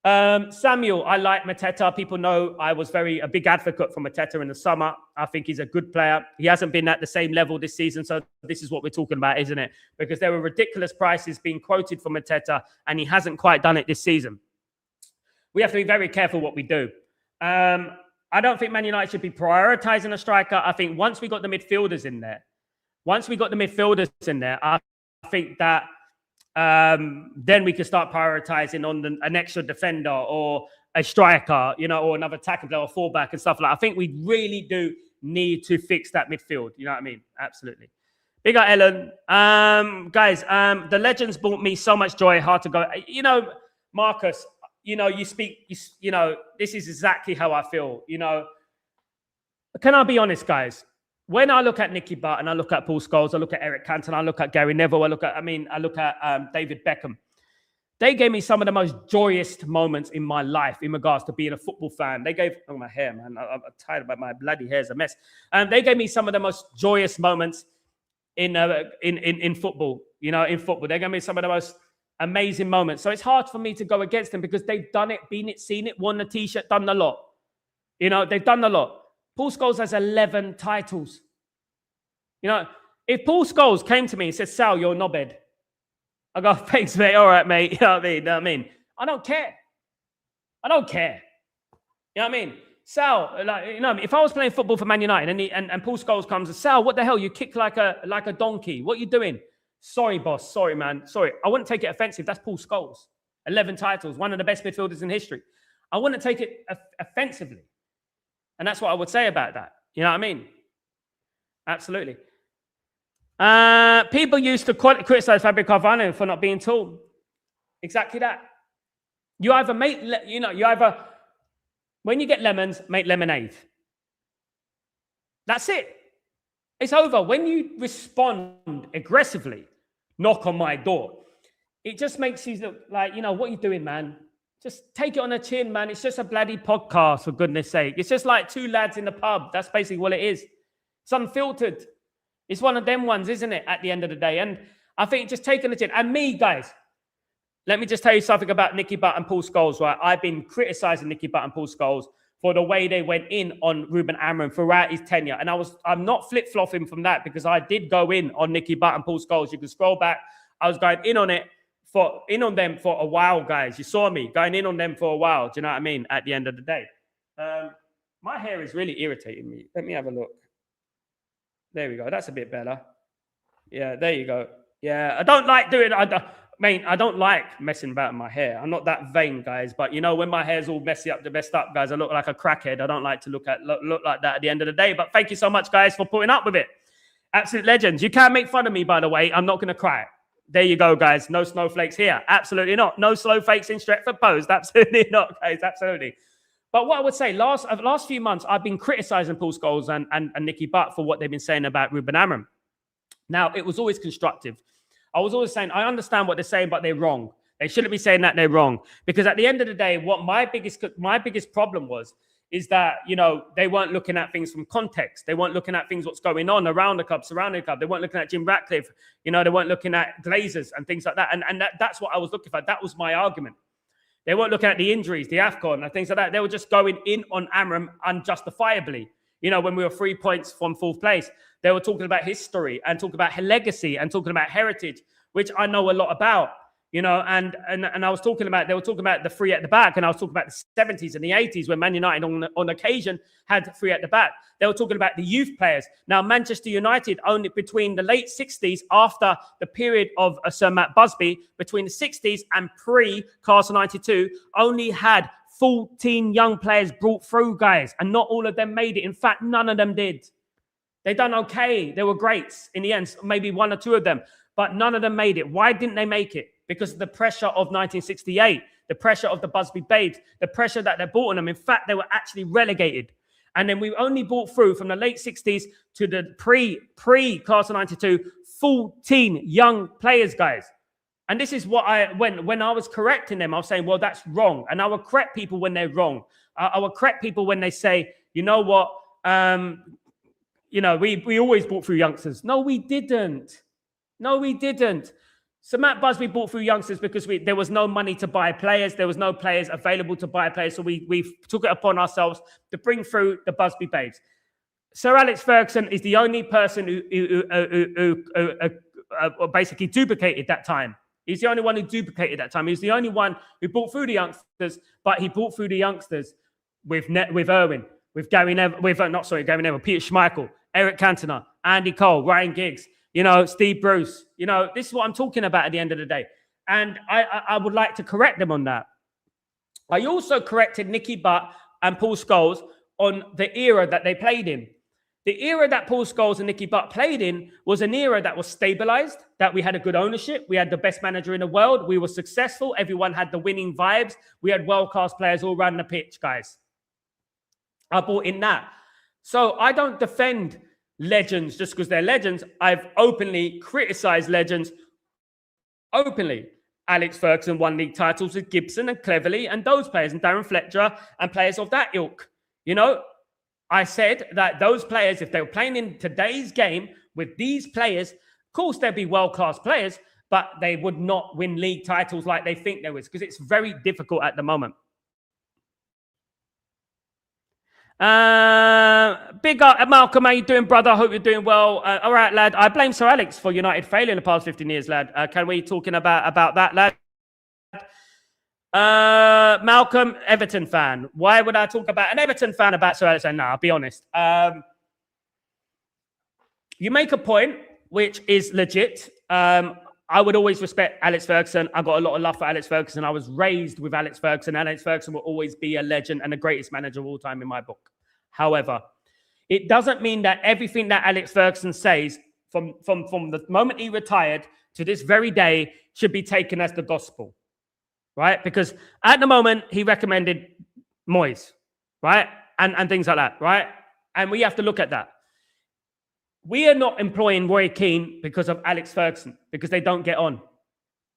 Speaker 1: Samuel, I like Mateta. People know I was a big advocate for Mateta in the summer. I think he's a good player. He hasn't been at the same level this season, so this is what we're talking about, isn't it? Because there were ridiculous prices being quoted for Mateta, and he hasn't quite done it this season. We have to be very careful what we do. I don't think Man United should be prioritizing a striker. I think once we got the midfielders in there, I think that then we can start prioritizing on an extra defender or a striker, you know, or another tackle player or fullback and stuff like that. I think we really do need to fix that midfield. You know what I mean? Absolutely. Big up, Ellen. Guys, the legends brought me so much joy. Hard to go. You know, Marcus, you know, this is exactly how I feel. You know, can I be honest, guys? When I look at Nicky Butt and I look at Paul Scholes, I look at Eric Cantona, I look at Gary Neville, I look at David Beckham. They gave me some of the most joyous moments in my life in regards to being a football fan. They gave, oh, my hair, man. I'm tired about my bloody hair's a mess. They gave me some of the most joyous moments in football, in football. They gave me some of the most amazing moments. So it's hard for me to go against them because they've done it, been it, seen it, won the T-shirt, done a lot. They've done a lot. Paul Scholes has 11 titles. If Paul Scholes came to me and said, Sal, you're a knobhead, I go, thanks, mate. All right, mate. You know what I mean? I don't care. You know what I mean? Sal, if I was playing football for Man United and Paul Scholes comes and Sal, what the hell? You kick like a donkey. What are you doing? Sorry, boss. Sorry, man. Sorry. I wouldn't take it offensive. That's Paul Scholes. 11 titles, one of the best midfielders in history. I wouldn't take it offensively. And that's what I would say about that. You know what I mean? Absolutely. People used to criticize Fabio Carvalho for not being tall. Exactly that. You either when you get lemons, make lemonade. That's it. It's over. When you respond aggressively, knock on my door, it just makes you look like, what are you doing, man? Just take it on the chin, man. It's just a bloody podcast, for goodness sake. It's just like two lads in the pub. That's basically what it is. It's unfiltered. It's one of them ones, isn't it, at the end of the day? And I think just taking the chin. And me, guys, let me just tell you something about Nicky Butt and Paul Scholes, right? I've been criticizing Nicky Butt and Paul Scholes for the way they went in on Ruben Amorim throughout his tenure. And I'm not flip-flopping from that because I did go in on Nicky Butt and Paul Scholes. You can scroll back. I was going in on them for a while, guys. You saw me going in on them for a while. Do you know what I mean? At the end of the day. My hair is really irritating me. Let me have a look. There we go. That's a bit better. Yeah, there you go. Yeah, I don't like doing it. I don't like messing about my hair. I'm not that vain, guys. But, when my hair's all messed up, guys, I look like a crackhead. I don't like to look like that at the end of the day. But thank you so much, guys, for putting up with it. Absolute legends. You can't make fun of me, by the way. I'm not going to cry. There you go, guys. No snowflakes here. Absolutely not. No snowflakes in Stretford Post. Absolutely not, guys. Absolutely. But what I would say, last few months, I've been criticizing Paul Scholes and Nicky Butt for what they've been saying about Ruben Amorim. Now, it was always constructive. I was always saying, I understand what they're saying, but they're wrong. They shouldn't be saying that they're wrong. Because at the end of the day, what my biggest problem is that, they weren't looking at things from context. They weren't looking at things, what's going on around the club, surrounding the club. They weren't looking at Jim Ratcliffe. They weren't looking at Glazers and things like that. And that's what I was looking for. That was my argument. They weren't looking at the injuries, the AFCON and things like that. They were just going in on Amorim unjustifiably. When we were 3 points from fourth place, they were talking about history and talking about legacy and talking about heritage, which I know a lot about, and I was talking about, they were talking about the three at the back, and I was talking about the 70s and the 80s when Man United on occasion had three at the back. They were talking about the youth players. Now, Manchester United only between the late 60s, after the period of Sir Matt Busby, between the 60s and pre-Class of 92, only had 14 young players brought through, guys, and not all of them made it. In fact, none of them did. They done okay. They were greats in the end, maybe one or two of them, but none of them made it. Why didn't they make it? Because of the pressure of 1968, the pressure of the Busby Babes, the pressure that they brought on them. In fact, they were actually relegated. And then we only brought through from the late 60s to the pre-Class of 92, 14 young players, guys. And this is what when I was correcting them, I was saying, well, that's wrong. And I will correct people when they're wrong. I will correct people when they say, you know what, we always brought through youngsters. No, we didn't. So Matt Busby brought through youngsters because there was no money to buy players. There was no players available to buy players. So we took it upon ourselves to bring through the Busby Babes. Sir Alex Ferguson is the only person who basically duplicated that time. He's the only one who duplicated that time. He's the only one who brought through the youngsters, but he brought through the youngsters with Irwin, with Gary Neville, Gary Neville, Peter Schmeichel, Eric Cantona, Andy Cole, Ryan Giggs, Steve Bruce. This is what I'm talking about at the end of the day. And I would like to correct them on that. I also corrected Nicky Butt and Paul Scholes on the era that they played in. The era that Paul Scholes and Nicky Butt played in was an era that was stabilized, that we had a good ownership. We had the best manager in the world. We were successful. Everyone had the winning vibes. We had world-class players all around the pitch, guys. I bought in that. So I don't defend legends just because they're legends. I've openly criticized legends openly. Alex Ferguson won league titles with Gibson and Cleverley and those players and Darren Fletcher and players of that ilk. You know, I said that those players, if they were playing in today's game with these players, of course, they'd be world-class players, but they would not win league titles like they think they would, because it's very difficult at the moment. Big up, Malcolm. How you doing, brother? I hope you're doing well. All right, lad. I blame Sir Alex for United failing in the past 15 years, lad. Can we talking about that, lad? Malcolm, Everton fan. Why would I talk about an Everton fan about Sir Alex? No, I'll be honest. You make a point, which is legit. I would always respect Alex Ferguson. I got a lot of love for Alex Ferguson. I was raised with Alex Ferguson. Alex Ferguson will always be a legend and the greatest manager of all time in my book. However, it doesn't mean that everything that Alex Ferguson says from the moment he retired to this very day should be taken as the gospel, right? Because at the moment, he recommended Moyes, right? And things like that, right? And we have to look at that. We are not employing Roy Keane because of Alex Ferguson, because they don't get on.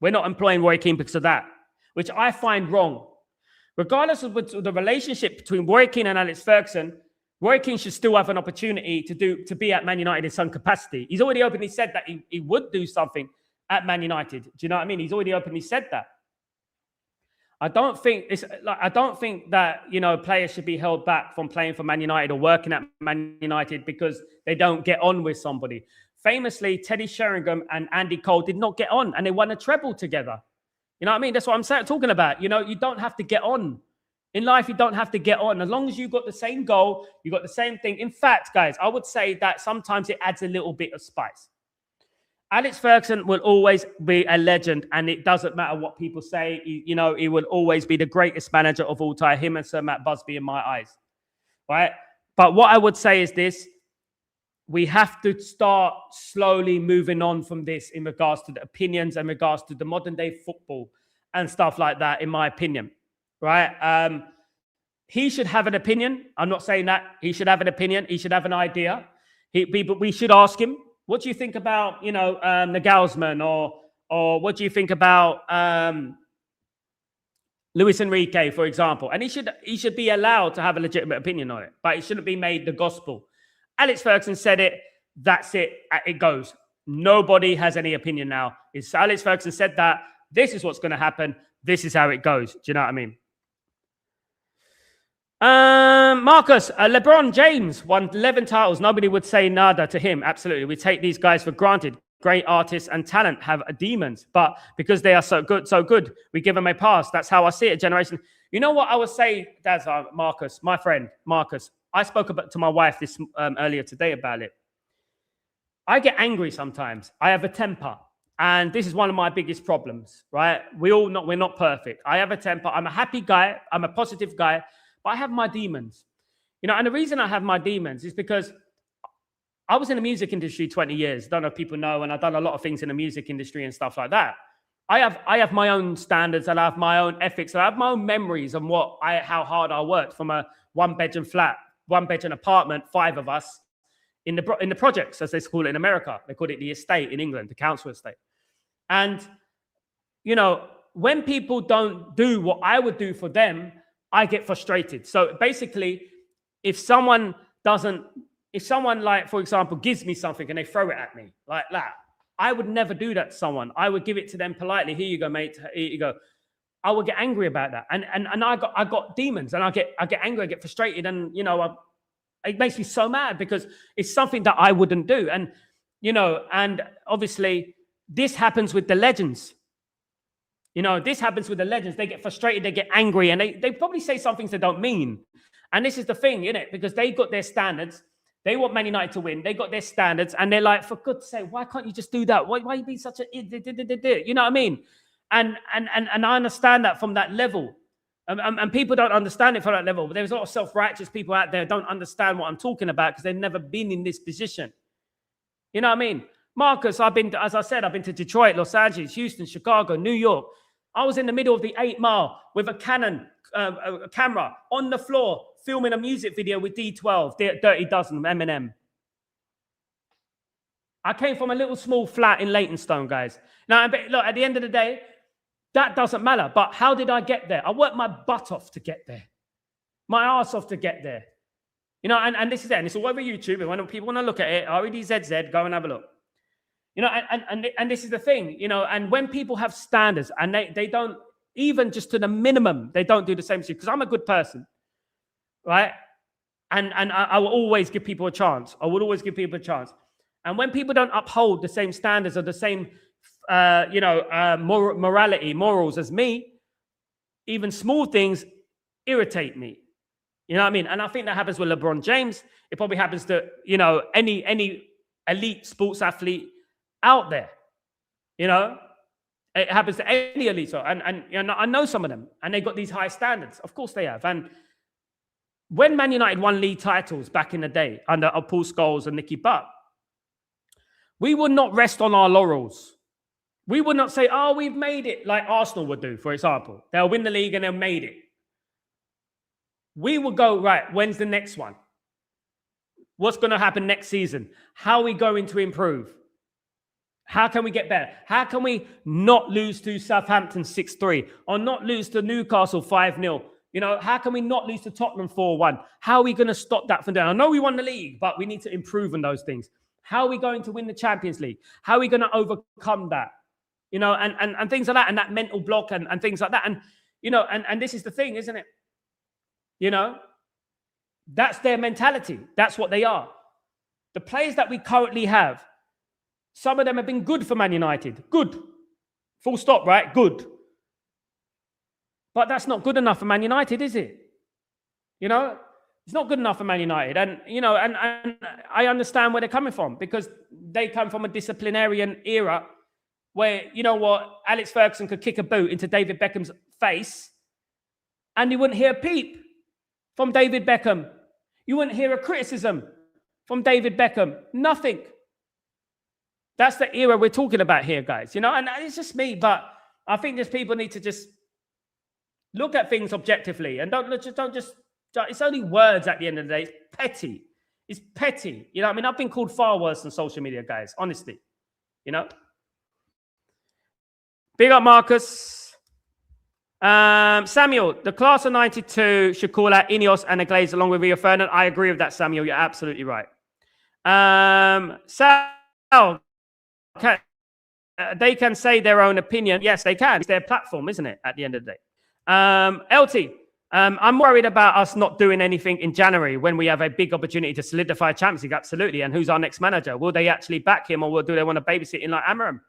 Speaker 1: We're not employing Roy Keane because of that, which I find wrong. Regardless of the relationship between Roy Keane and Alex Ferguson, Roy Keane should still have an opportunity to be at Man United in some capacity. He's already openly said that he would do something at Man United. Do you know what I mean? He's already openly said that. I don't think that, you know, players should be held back from playing for Man United or working at Man United because they don't get on with somebody. Famously, Teddy Sheringham and Andy Cole did not get on, and they won a treble together. You know what I mean? That's what I'm talking about. You know, you don't have to get on. In life, you don't have to get on. As long as you've got the same goal, you've got the same thing. In fact, guys, I would say that sometimes it adds a little bit of spice. Alex Ferguson will always be a legend, and it doesn't matter what people say. You know, he will always be the greatest manager of all time, him and Sir Matt Busby in my eyes, right? But what I would say is this. We have to start slowly moving on from this in regards to the opinions and regards to the modern day football and stuff like that, in my opinion, right? He should have an opinion. I'm not saying that. He should have an opinion. He should have an idea. But we should ask him, what do you think about, you know, Nagelsmann, or what do you think about Luis Enrique, for example? And he should be allowed to have a legitimate opinion on it, but it shouldn't be made the gospel. Alex Ferguson said it. That's it. It goes. Nobody has any opinion now. It's Alex Ferguson said that. This is what's going to happen. This is how it goes. Do you know what I mean? Marcus, LeBron James won 11 titles. Nobody would say nada to him. Absolutely. We take these guys for granted. Great artists and talent have demons, but because they are so good, we give them a pass. That's how I see it, generation. You know what I would say, Daz, Marcus, my friend, Marcus, I spoke to my wife this earlier today about it. I get angry sometimes. I have a temper. And this is one of my biggest problems, right? We're not perfect. I have a temper. I'm a happy guy. I'm a positive guy. But I have my demons, you know, and the reason I have my demons is because I was in the music industry 20 years. Don't know if people know, and I've done a lot of things in the music industry and stuff like that. I have my own standards, and I have my own ethics, and I have my own memories on how hard I worked from a one-bedroom flat, one-bedroom apartment, 5 of us in the projects, as they call it in America. They call it the estate in England, the council estate. And you know, when people don't do what I would do for them, I get frustrated. So basically, if someone like, for example, gives me something and they throw it at me like that, I would never do that to someone. I would give it to them politely. Here you go, mate. Here you go. I would get angry about that. And I got demons, and I get angry, I get frustrated. And, you know, it makes me so mad because it's something that I wouldn't do. And, you know, and obviously this happens with the legends. You know, this happens with the legends. They get frustrated, they get angry, and they probably say some things they don't mean. And this is the thing, isn't it? Because they got their standards. They want Man United to win. They got their standards, and they're like, for God's sake, why can't you just do that? Why are you being such a... You know what I mean? And I understand that from that level. And people don't understand it from that level. But there's a lot of self-righteous people out there who don't understand what I'm talking about because they've never been in this position. You know what I mean? Marcus, as I said, I've been to Detroit, Los Angeles, Houston, Chicago, New York. I was in the middle of the 8 Mile with a Canon a camera on the floor, filming a music video with D12, Dirty Dozen, Eminem. I came from a little small flat in Leytonstone, guys. Now, look, at the end of the day, That doesn't matter. But how did I get there? I worked my butt off to get there. My ass off to get there. You know, and this is it. And it's all over YouTube. And when people want to look at it, REDZZ, go and have a look. You know, and this is the thing, you know, and when people have standards and they don't, even just to the minimum, they don't do the same thing. Because I'm a good person, right? And I will always give people a chance. I would always give people a chance. And when people don't uphold the same standards or the same, morals as me, even small things irritate me. You know what I mean? And I think that happens with LeBron James. It probably happens to, you know, any elite sports athlete out there. You know, it happens to any elite. And you know, I know some of them, and they got these high standards. Of course they have. And when Man United won league titles back in the day under Paul Scholes and Nicky Butt, we would not rest on our laurels. We would not say, oh, we've made it, like Arsenal would do, for example. They'll win the league and they'll made it. We will go, right, when's the next one? What's going to happen next season? How are we going to improve? How can we get better? How can we not lose to Southampton 6-3 or not lose to Newcastle 5-0? You know, how can we not lose to Tottenham 4-1? How are we going to stop that from down? I know we won the league, but we need to improve on those things. How are we going to win the Champions League? How are we going to overcome that? You know, and things like that, and that mental block and things like that. And, you know, and this is the thing, isn't it? You know, that's their mentality. That's what they are. The players that we currently have, some of them have been good for Man United. Good. Full stop, right? Good. But that's not good enough for Man United, is it? You know, it's not good enough for Man United. And, you know, and I understand where they're coming from, because they come from a disciplinarian era where, you know what, Alex Ferguson could kick a boot into David Beckham's face and you wouldn't hear a peep from David Beckham. You wouldn't hear a criticism from David Beckham. Nothing. That's the era we're talking about here, guys. You know, and it's just me, but I think just people need to just look at things objectively and don't just, it's only words at the end of the day. It's petty. It's petty. You know what I mean? I've been called far worse than social media, guys, honestly. You know? Big up, Marcus. Samuel, the class of 92 should call out Ineos and the Glaze along with Rio Ferdinand. I agree with that, Samuel. You're absolutely right. Sal, they can say their own opinion. Yes, they can. It's their platform, isn't it, at the end of the day? LT, I'm worried about us not doing anything in January when we have a big opportunity to solidify Champions League. Absolutely. And who's our next manager? Will they actually back him, or do they want to babysit him like Amarim?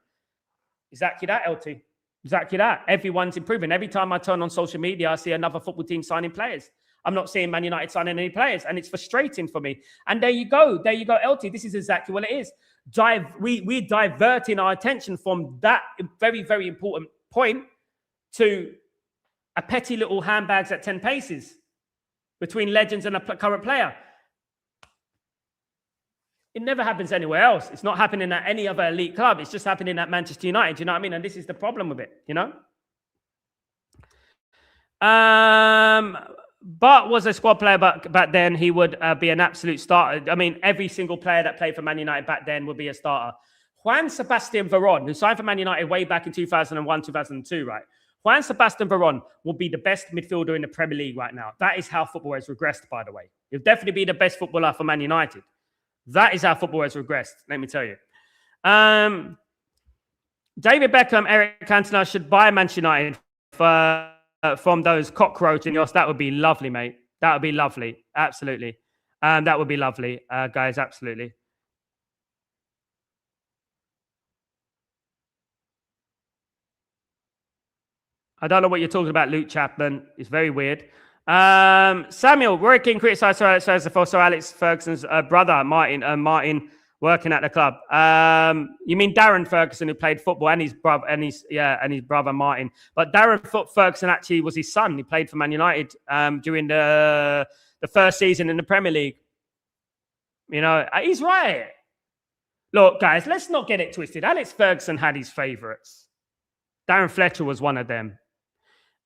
Speaker 1: Exactly that, LT. Exactly that. Everyone's improving. Every time I turn on social media, I see another football team signing players. I'm not seeing Man United signing any players, and it's frustrating for me. And there you go. There you go, LT. This is exactly what it is. We're diverting our attention from that very, very important point to a petty little handbags at 10 paces between legends and a current player. It never happens anywhere else. It's not happening at any other elite club. It's just happening at Manchester United. You know what I mean? And this is the problem with it, you know? Bart was a squad player back then. He would be an absolute starter. I mean, every single player that played for Man United back then would be a starter. Juan Sebastian Veron, who signed for Man United way back in 2001, 2002, right? Juan Sebastian Veron will be the best midfielder in the Premier League right now. That is how football has regressed, by the way. He'll definitely be the best footballer for Man United. That is how football has regressed, let me tell you. David Beckham, Eric Cantona should buy Manchester United from those cockroaches. That would be lovely, mate. That would be lovely. Absolutely. That would be lovely, guys. Absolutely. I don't know what you're talking about, Luke Chapman. It's very weird. Samuel, Roy King criticised Sir Alex Ferguson's brother, Martin, working at the club. You mean Darren Ferguson, who played football, and his brother Martin. But Darren Ferguson actually was his son. He played for Man United during the first season in the Premier League. You know, he's right. Look, guys, let's not get it twisted. Alex Ferguson had his favourites. Darren Fletcher was one of them.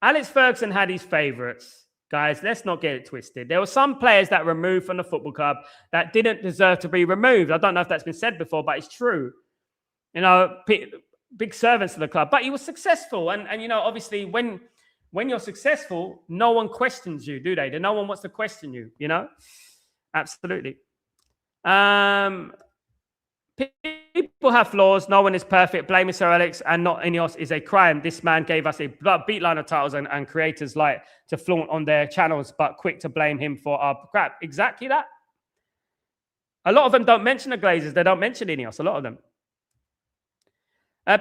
Speaker 1: Alex Ferguson had his favourites. Guys, let's not get it twisted. There were some players that were removed from the football club that didn't deserve to be removed. I don't know if that's been said before, but it's true. You know, big servants to the club, but he was successful. And you know, obviously, when you're successful, no one questions you, do they? No one wants to question you, you know? Absolutely. People have flaws. No one is perfect. Blaming Sir Alex and not Ineos is a crime. This man gave us a beatline of titles, and creators like to flaunt on their channels, but quick to blame him for our crap. Exactly that. A lot of them don't mention the Glazers. They don't mention Ineos. A lot of them.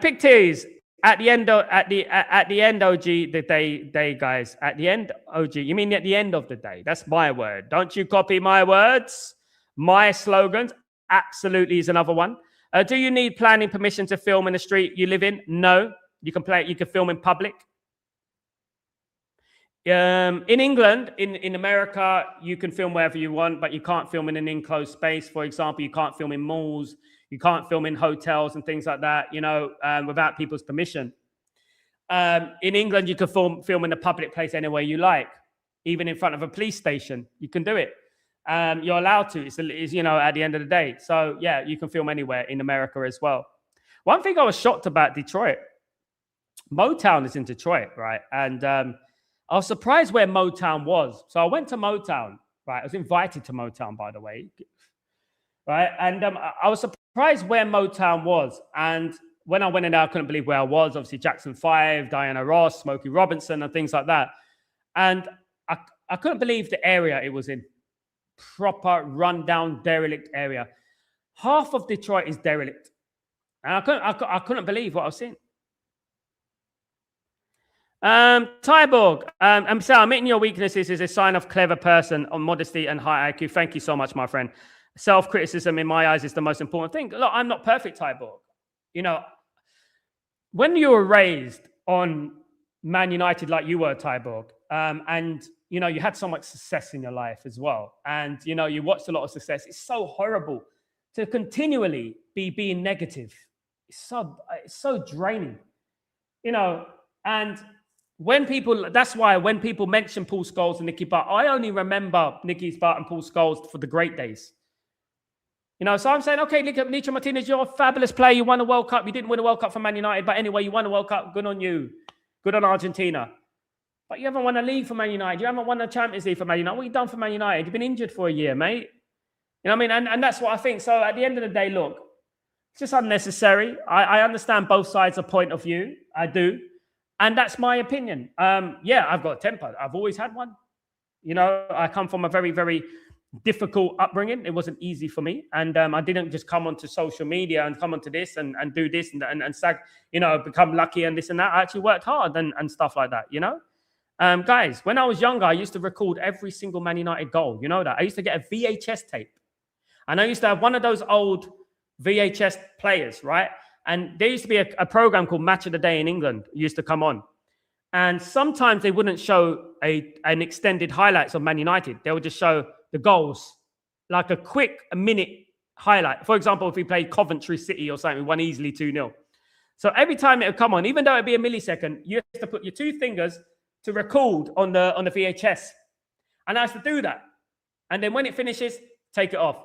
Speaker 1: Pick teas at the end. At the end, OG. The day, guys. At the end, OG. You mean at the end of the day? That's my word. Don't you copy my words? My slogans. Absolutely is another one. Do you need planning permission to film in the street you live in? No. You can play. You can film in public. In England, in America, you can film wherever you want, but you can't film in an enclosed space. For example, you can't film in malls. You can't film in hotels and things like that, you know, without people's permission. In England, you can film in a public place anywhere you like, even in front of a police station. You can do it. You're allowed to. It's, you know, at the end of the day. So, yeah, you can film anywhere in America as well. One thing I was shocked about Detroit, Motown is in Detroit, right? And I was surprised where Motown was. So I went to Motown, right? I was invited to Motown, by the way, right? And I was surprised where Motown was. And when I went in there, I couldn't believe where I was. Obviously, Jackson 5, Diana Ross, Smokey Robinson, and things like that. And I couldn't believe the area it was in. Proper, rundown, derelict area. Half of Detroit is derelict. And I couldn't believe what I was seeing. Tyborg, Sal, admitting your weaknesses is a sign of clever person on modesty and high IQ. Thank you so much, my friend. Self-criticism, in my eyes, is the most important thing. Look, I'm not perfect, Tyborg. You know, when you were raised on Man United like you were, Tyborg, and, you know, you had so much success in your life as well, and, you know, you watched a lot of success, it's so horrible to continually be being negative. It's so draining, you know, and when people, that's why when people mention Paul Scholes and Nicky Butt, I only remember Nicky Butt and Paul Scholes for the great days. You know, so I'm saying, okay, look at Nietzsche Martinez, you're a fabulous player. You won a World Cup. You didn't win a World Cup for Man United, but anyway, you won a World Cup. Good on you. Good on Argentina. But you haven't won a league for Man United. You haven't won a Champions League for Man United. What have you done for Man United? You've been injured for a year, mate. You know what I mean? And that's what I think. So at the end of the day, look, it's just unnecessary. I understand both sides of point of view. I do. And that's my opinion. Yeah, I've got a temper. I've always had one. You know, I come from a very, very difficult upbringing. It wasn't easy for me. And I didn't just come onto social media and come onto this and do this and sag, you know, become lucky and this and that. I actually worked hard and stuff like that, you know? Guys, when I was younger, I used to record every single Man United goal. You know that? I used to get a VHS tape. And I used to have one of those old VHS players, right? And there used to be a program called Match of the Day in England used to come on. And sometimes they wouldn't show an extended highlights of Man United. They would just show the goals, like a quick minute highlight. For example, if we played Coventry City or something, we won easily 2-0. So every time it would come on, even though it'd be a millisecond, you have to put your two fingers to record on the VHS. And I used to do that. And then when it finishes, take it off.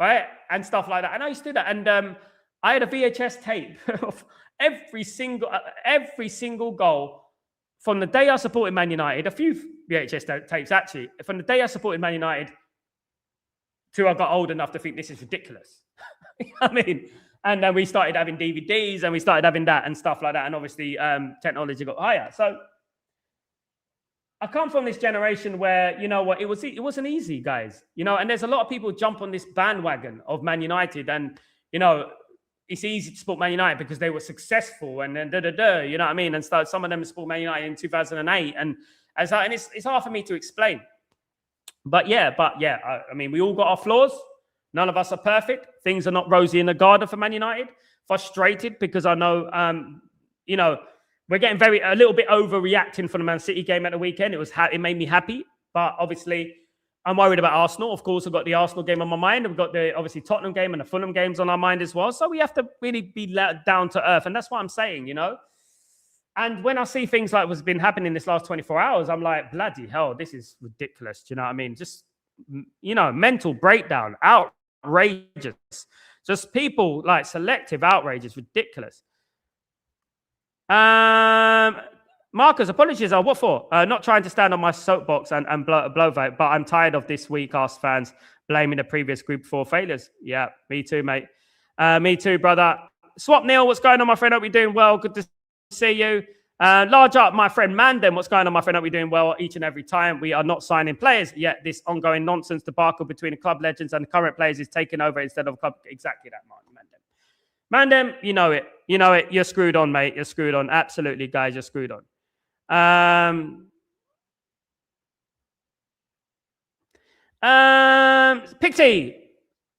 Speaker 1: Right? And stuff like that. And I used to do that. And I had a VHS tape of every single goal from the day I supported Man United, a few VHS tapes actually, from the day I supported Man United till I got old enough to think this is ridiculous. You know what I mean? And then we started having DVDs and we started having that and stuff like that. And obviously technology got higher. So I come from this generation where, you know what, it wasn't easy, guys. You know, and there's a lot of people jump on this bandwagon of Man United and, you know, it's easy to support Man United because they were successful and then you know what I mean? And so some of them support Man United in 2008. And it's hard for me to explain. But yeah, I mean, we all got our flaws. None of us are perfect. Things are not rosy in the garden for Man United. Frustrated because I know, you know, we're getting a little bit overreacting from the Man City game at the weekend. It made me happy. But obviously, I'm worried about Arsenal. Of course, I've got the Arsenal game on my mind. We've got the, obviously, Tottenham game and the Fulham games on our mind as well. So we have to really be down to earth. And that's what I'm saying, you know. And when I see things like what's been happening this last 24 hours, I'm like, bloody hell, this is ridiculous. Do you know what I mean? Just, you know, mental breakdown, outrageous. Just people like selective outrage is ridiculous. Marcus, apologies. What for? Not trying to stand on my soapbox and blow vote, but I'm tired of this week ass fans blaming the previous group for failures. Yeah, me too, mate. Me too, brother. Swap Neil, what's going on, my friend? Hope you're doing well. Good to see you. Large up, my friend Mandem. What's going on, my friend? Hope you're doing well each and every time. We are not signing players yet. This ongoing nonsense debacle between the club legends and the current players is taking over instead of club. Exactly that, Mandem. Mandem, you know it. You know it. You're screwed on, mate. You're screwed on. Absolutely, guys. You're screwed on. Pixie.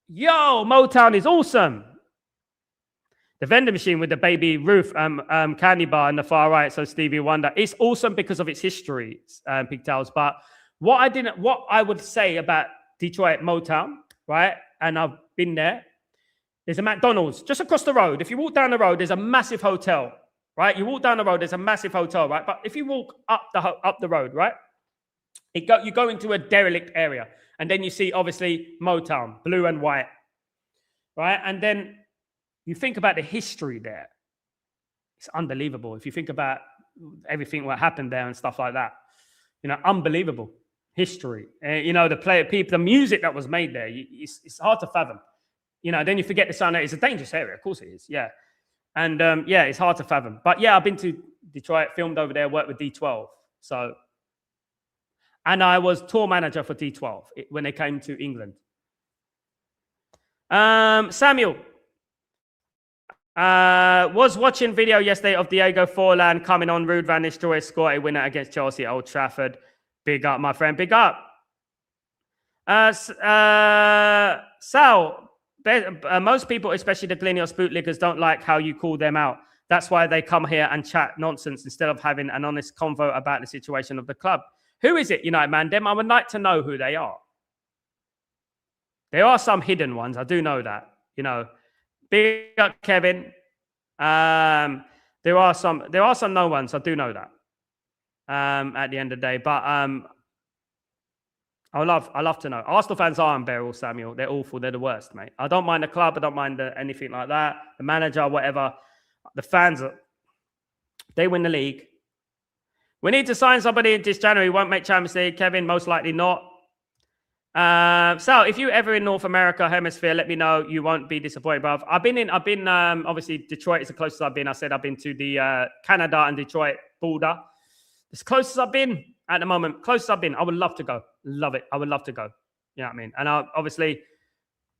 Speaker 1: Yo, Motown is awesome. The vending machine with the baby Ruth candy bar in the far right, so Stevie Wonder. It's awesome because of its history, Pigtails. But what I would say about Detroit Motown, right? And I've been there. There's a McDonald's just across the road. If you walk down the road, there's a massive hotel, right? You walk down the road, there's a massive hotel, right? But if you walk up the road, right? You go into a derelict area, and then you see obviously Motown, blue and white, right? And then you think about the history there. It's unbelievable. If you think about everything what happened there and stuff like that, you know, unbelievable history. You know, the music that was made there, it's hard to fathom. You know, then you forget the sound. It's a dangerous area. Of course it is. Yeah. And yeah, it's hard to fathom. But yeah, I've been to Detroit, filmed over there, worked with D12. So, and I was tour manager for D12 when they came to England. Samuel. Was watching video yesterday of Diego Forlan coming on. Ruud van Nistelrooy scored a winner against Chelsea at Old Trafford. Big up, my friend. Big up. Sal, most people, especially the Glenios bootlickers, don't like how you call them out. That's why they come here and chat nonsense instead of having an honest convo about the situation of the club. Who is it, United Mandem? I would like to know who they are. There are some hidden ones. I do know that. You know, big up Kevin. There are some no ones. I do know that. At the end of the day, but I love to know. Arsenal fans are unbearable, Samuel. They're awful. They're the worst, mate. I don't mind the club. I don't mind anything like that. The manager, whatever. The fans, they win the league. We need to sign somebody this January. Won't make Champions League. Kevin, most likely not. So if you're ever in North America hemisphere, let me know. You won't be disappointed, bruv. I've been obviously Detroit is the closest I've been. I said I've been to the Canada and Detroit border. As close as I've been at the moment. Closest I've been. I would love to go. Love it. I would love to go. You know what I mean? And obviously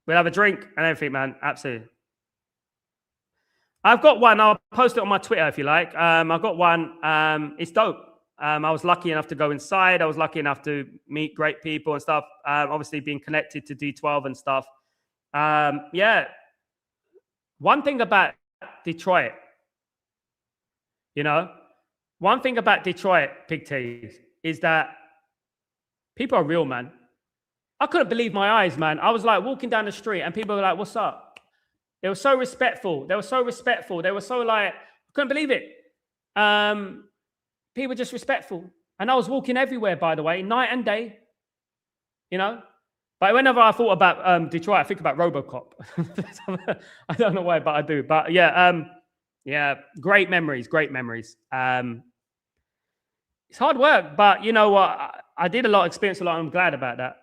Speaker 1: we'll have a drink and everything, man. Absolutely. I've got one. I'll post it on my Twitter if you like. I've got one. It's dope. I was lucky enough to go inside. I was lucky enough to meet great people and stuff. Obviously being connected to D12 and stuff. Yeah. One thing about Detroit, you know, one thing about Detroit, Pigtails, is that people are real, man. I couldn't believe my eyes, man. I was like walking down the street and people were like, what's up? They were so respectful. They were so respectful. They were so like, I couldn't believe it. People were just respectful. And I was walking everywhere, by the way, night and day, you know. But whenever I thought about Detroit, I think about RoboCop. I don't know why, but I do. But yeah, yeah, great memories, great memories. It's hard work, but you know what? I did a lot, experienced a lot. I'm glad about that.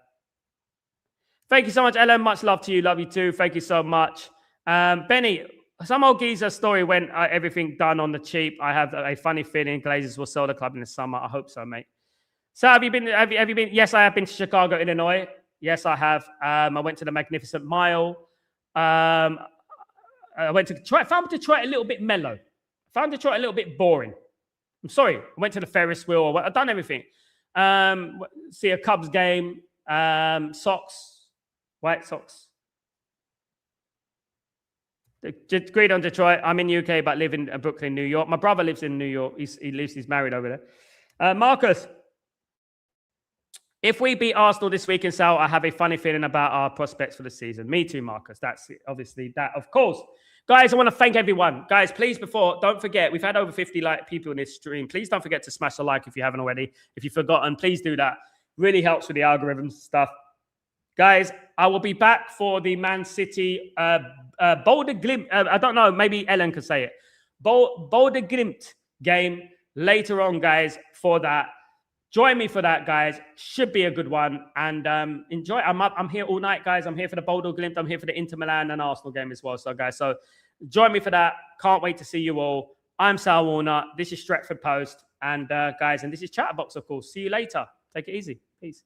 Speaker 1: Thank you so much, Ellen. Much love to you. Love you too. Thank you so much. Benny, some old geezer story when everything done on the cheap. I have a funny feeling Glazers will sell the club in the summer. I hope so, mate. So have you been? Have you been? Yes, I have been to Chicago, Illinois. Yes, I have. I went to the Magnificent Mile. I went to Detroit. Found Detroit a little bit mellow. Found Detroit a little bit boring. I'm sorry. I went to the Ferris wheel. I've done everything. See a Cubs game. Sox, White Sox. Agreed on Detroit. I'm in UK, but live in Brooklyn, New York. My brother lives in New York. He's married over there. Marcus, if we beat Arsenal this week in Sal, I have a funny feeling about our prospects for the season. Me too, Marcus. That's obviously that, of course. Guys, I want to thank everyone. Guys, please, don't forget, we've had over 50 people in this stream. Please don't forget to smash the like if you haven't already. If you've forgotten, please do that. Really helps with the algorithms stuff. Guys, I will be back for the Man City Boulder Glimt. I don't know, maybe Ellen could say it. Boulder Glimt game later on, guys, for that. Join me for that, guys. Should be a good one. And enjoy. I'm here all night, guys. I'm here for the Bodo Glimt. I'm here for the Inter Milan and Arsenal game as well. So, guys, so join me for that. Can't wait to see you all. I'm Sal Warner. This is Stretford Post. And, guys, and this is Chatterbox, of course. See you later. Take it easy. Peace.